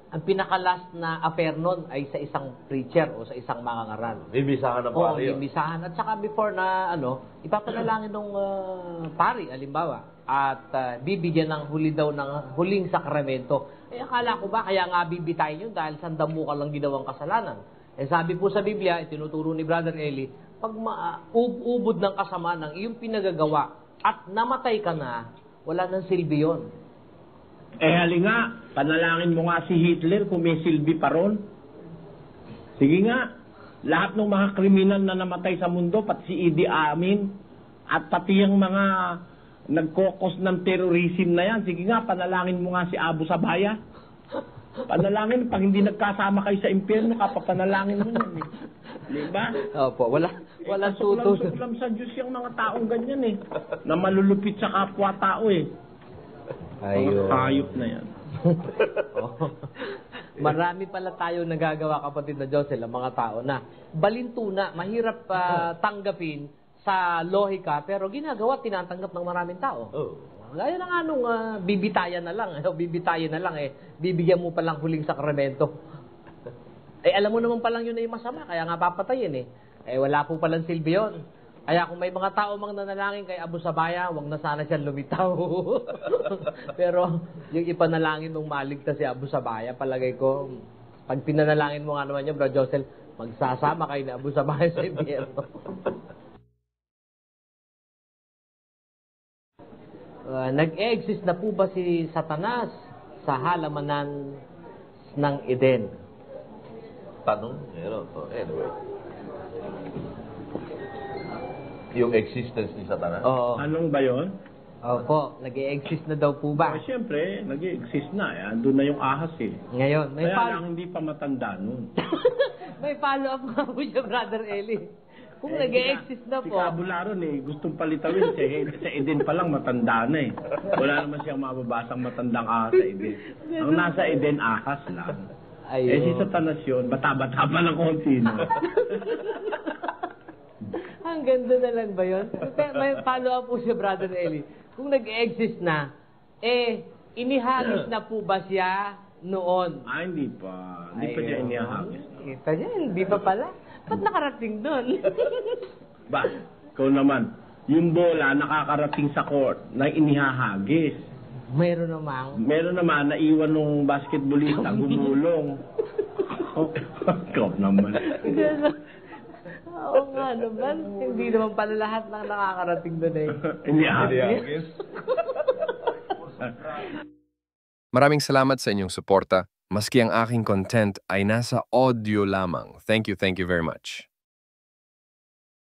Ang pinaka-last na affair nun ay sa isang preacher o sa isang mangangaral. Bibisahan ng pari. Oo, bibisahan. At saka before na, ipapanalangin ng pari, alimbawa, at bibigyan ng huling sakramento. Akala ko ba, kaya nga bibitayin yun dahil sandamuka lang ginawang kasalanan. Sabi po sa Biblia, itinuturo ni Brother Eli, pag ubod ng kasama ng iyong pinagagawa at namatay ka na, wala nang silbi yun. Hali nga, panalangin mo nga si Hitler kung may silbi pa ron. Sige nga, lahat ng mga kriminal na namatay sa mundo, pati si Idi Amin, at pati yung mga nagkokos ng terrorism na yan, sige nga, panalangin mo nga si Abu Sabaya. Panalangin, pag hindi nagkasama kayo sa impyerno, kapapanalangin mo yan eh. Diba? Opo, wala tutos. Suklam sa Diyos yung mga taong ganyan eh, na malulupit sa kapwa-tao eh. Ayun. Hayop na yan. Marami pala tayo nagagawa, kapatid na Josel, ang mga tao na balintuna, mahirap tanggapin sa lohika, pero ginagawa, tinatanggap ng maraming tao. Gaya na nga nung bibitayan na lang, bibigyan mo palang huling sakramento. Alam mo naman palang yun ay masama, kaya nga papatayin wala po palang silbi yun. Kaya kung may mga tao mang nanalangin kay Abu Sabaya, wag na sana siya lumitaw. Pero yung ipanalangin mong maligtas si Abu Sabaya, palagay ko, pag pinanalangin mo nga naman niya, Bro Josel, magsasama kayo ni Abu Sabaya sa impyerno. Nag-exist na po ba si Satanas sa halamanan ng Eden? Tanong? Anyway. Yung existence ni Satanas? Oo. Anong ba yun? Opo, nag-i-exist na daw po ba? Siyempre, nag-i-exist na. Doon na yung ahas eh. Ngayon, may kaya lang hindi pa matanda nun. May follow-up nga po siya, Brother Eli. Kung nag-i-exist na po. Si Cabularon gustong palitawin. Sa Eden pa lang matanda na eh. Wala naman siyang mababasang matandang ahas sa Eden. Ang nasa Eden, ahas lang. Si Satanas yun, bata-bata pa ng konti. Ang ganda na lang ba yun? May follow-up po siya, Brother Eli. Kung nag-exist na, inihagis na po ba siya noon? Hindi pa. Hindi pa siya inihagis. Kita niya, hindi pa pala. Ba't nakarating doon? Ba, ikaw naman, yung bola nakakarating sa court na inihahagis. Meron naman, naiwan nung basketballista, gumulong. Ikaw naman. Oo nga naman. Hindi naman pala lahat ng nakakarating doon Inihagis. Maraming salamat sa inyong suporta. Maski ang aking content ay nasa audio lamang. Thank you very much.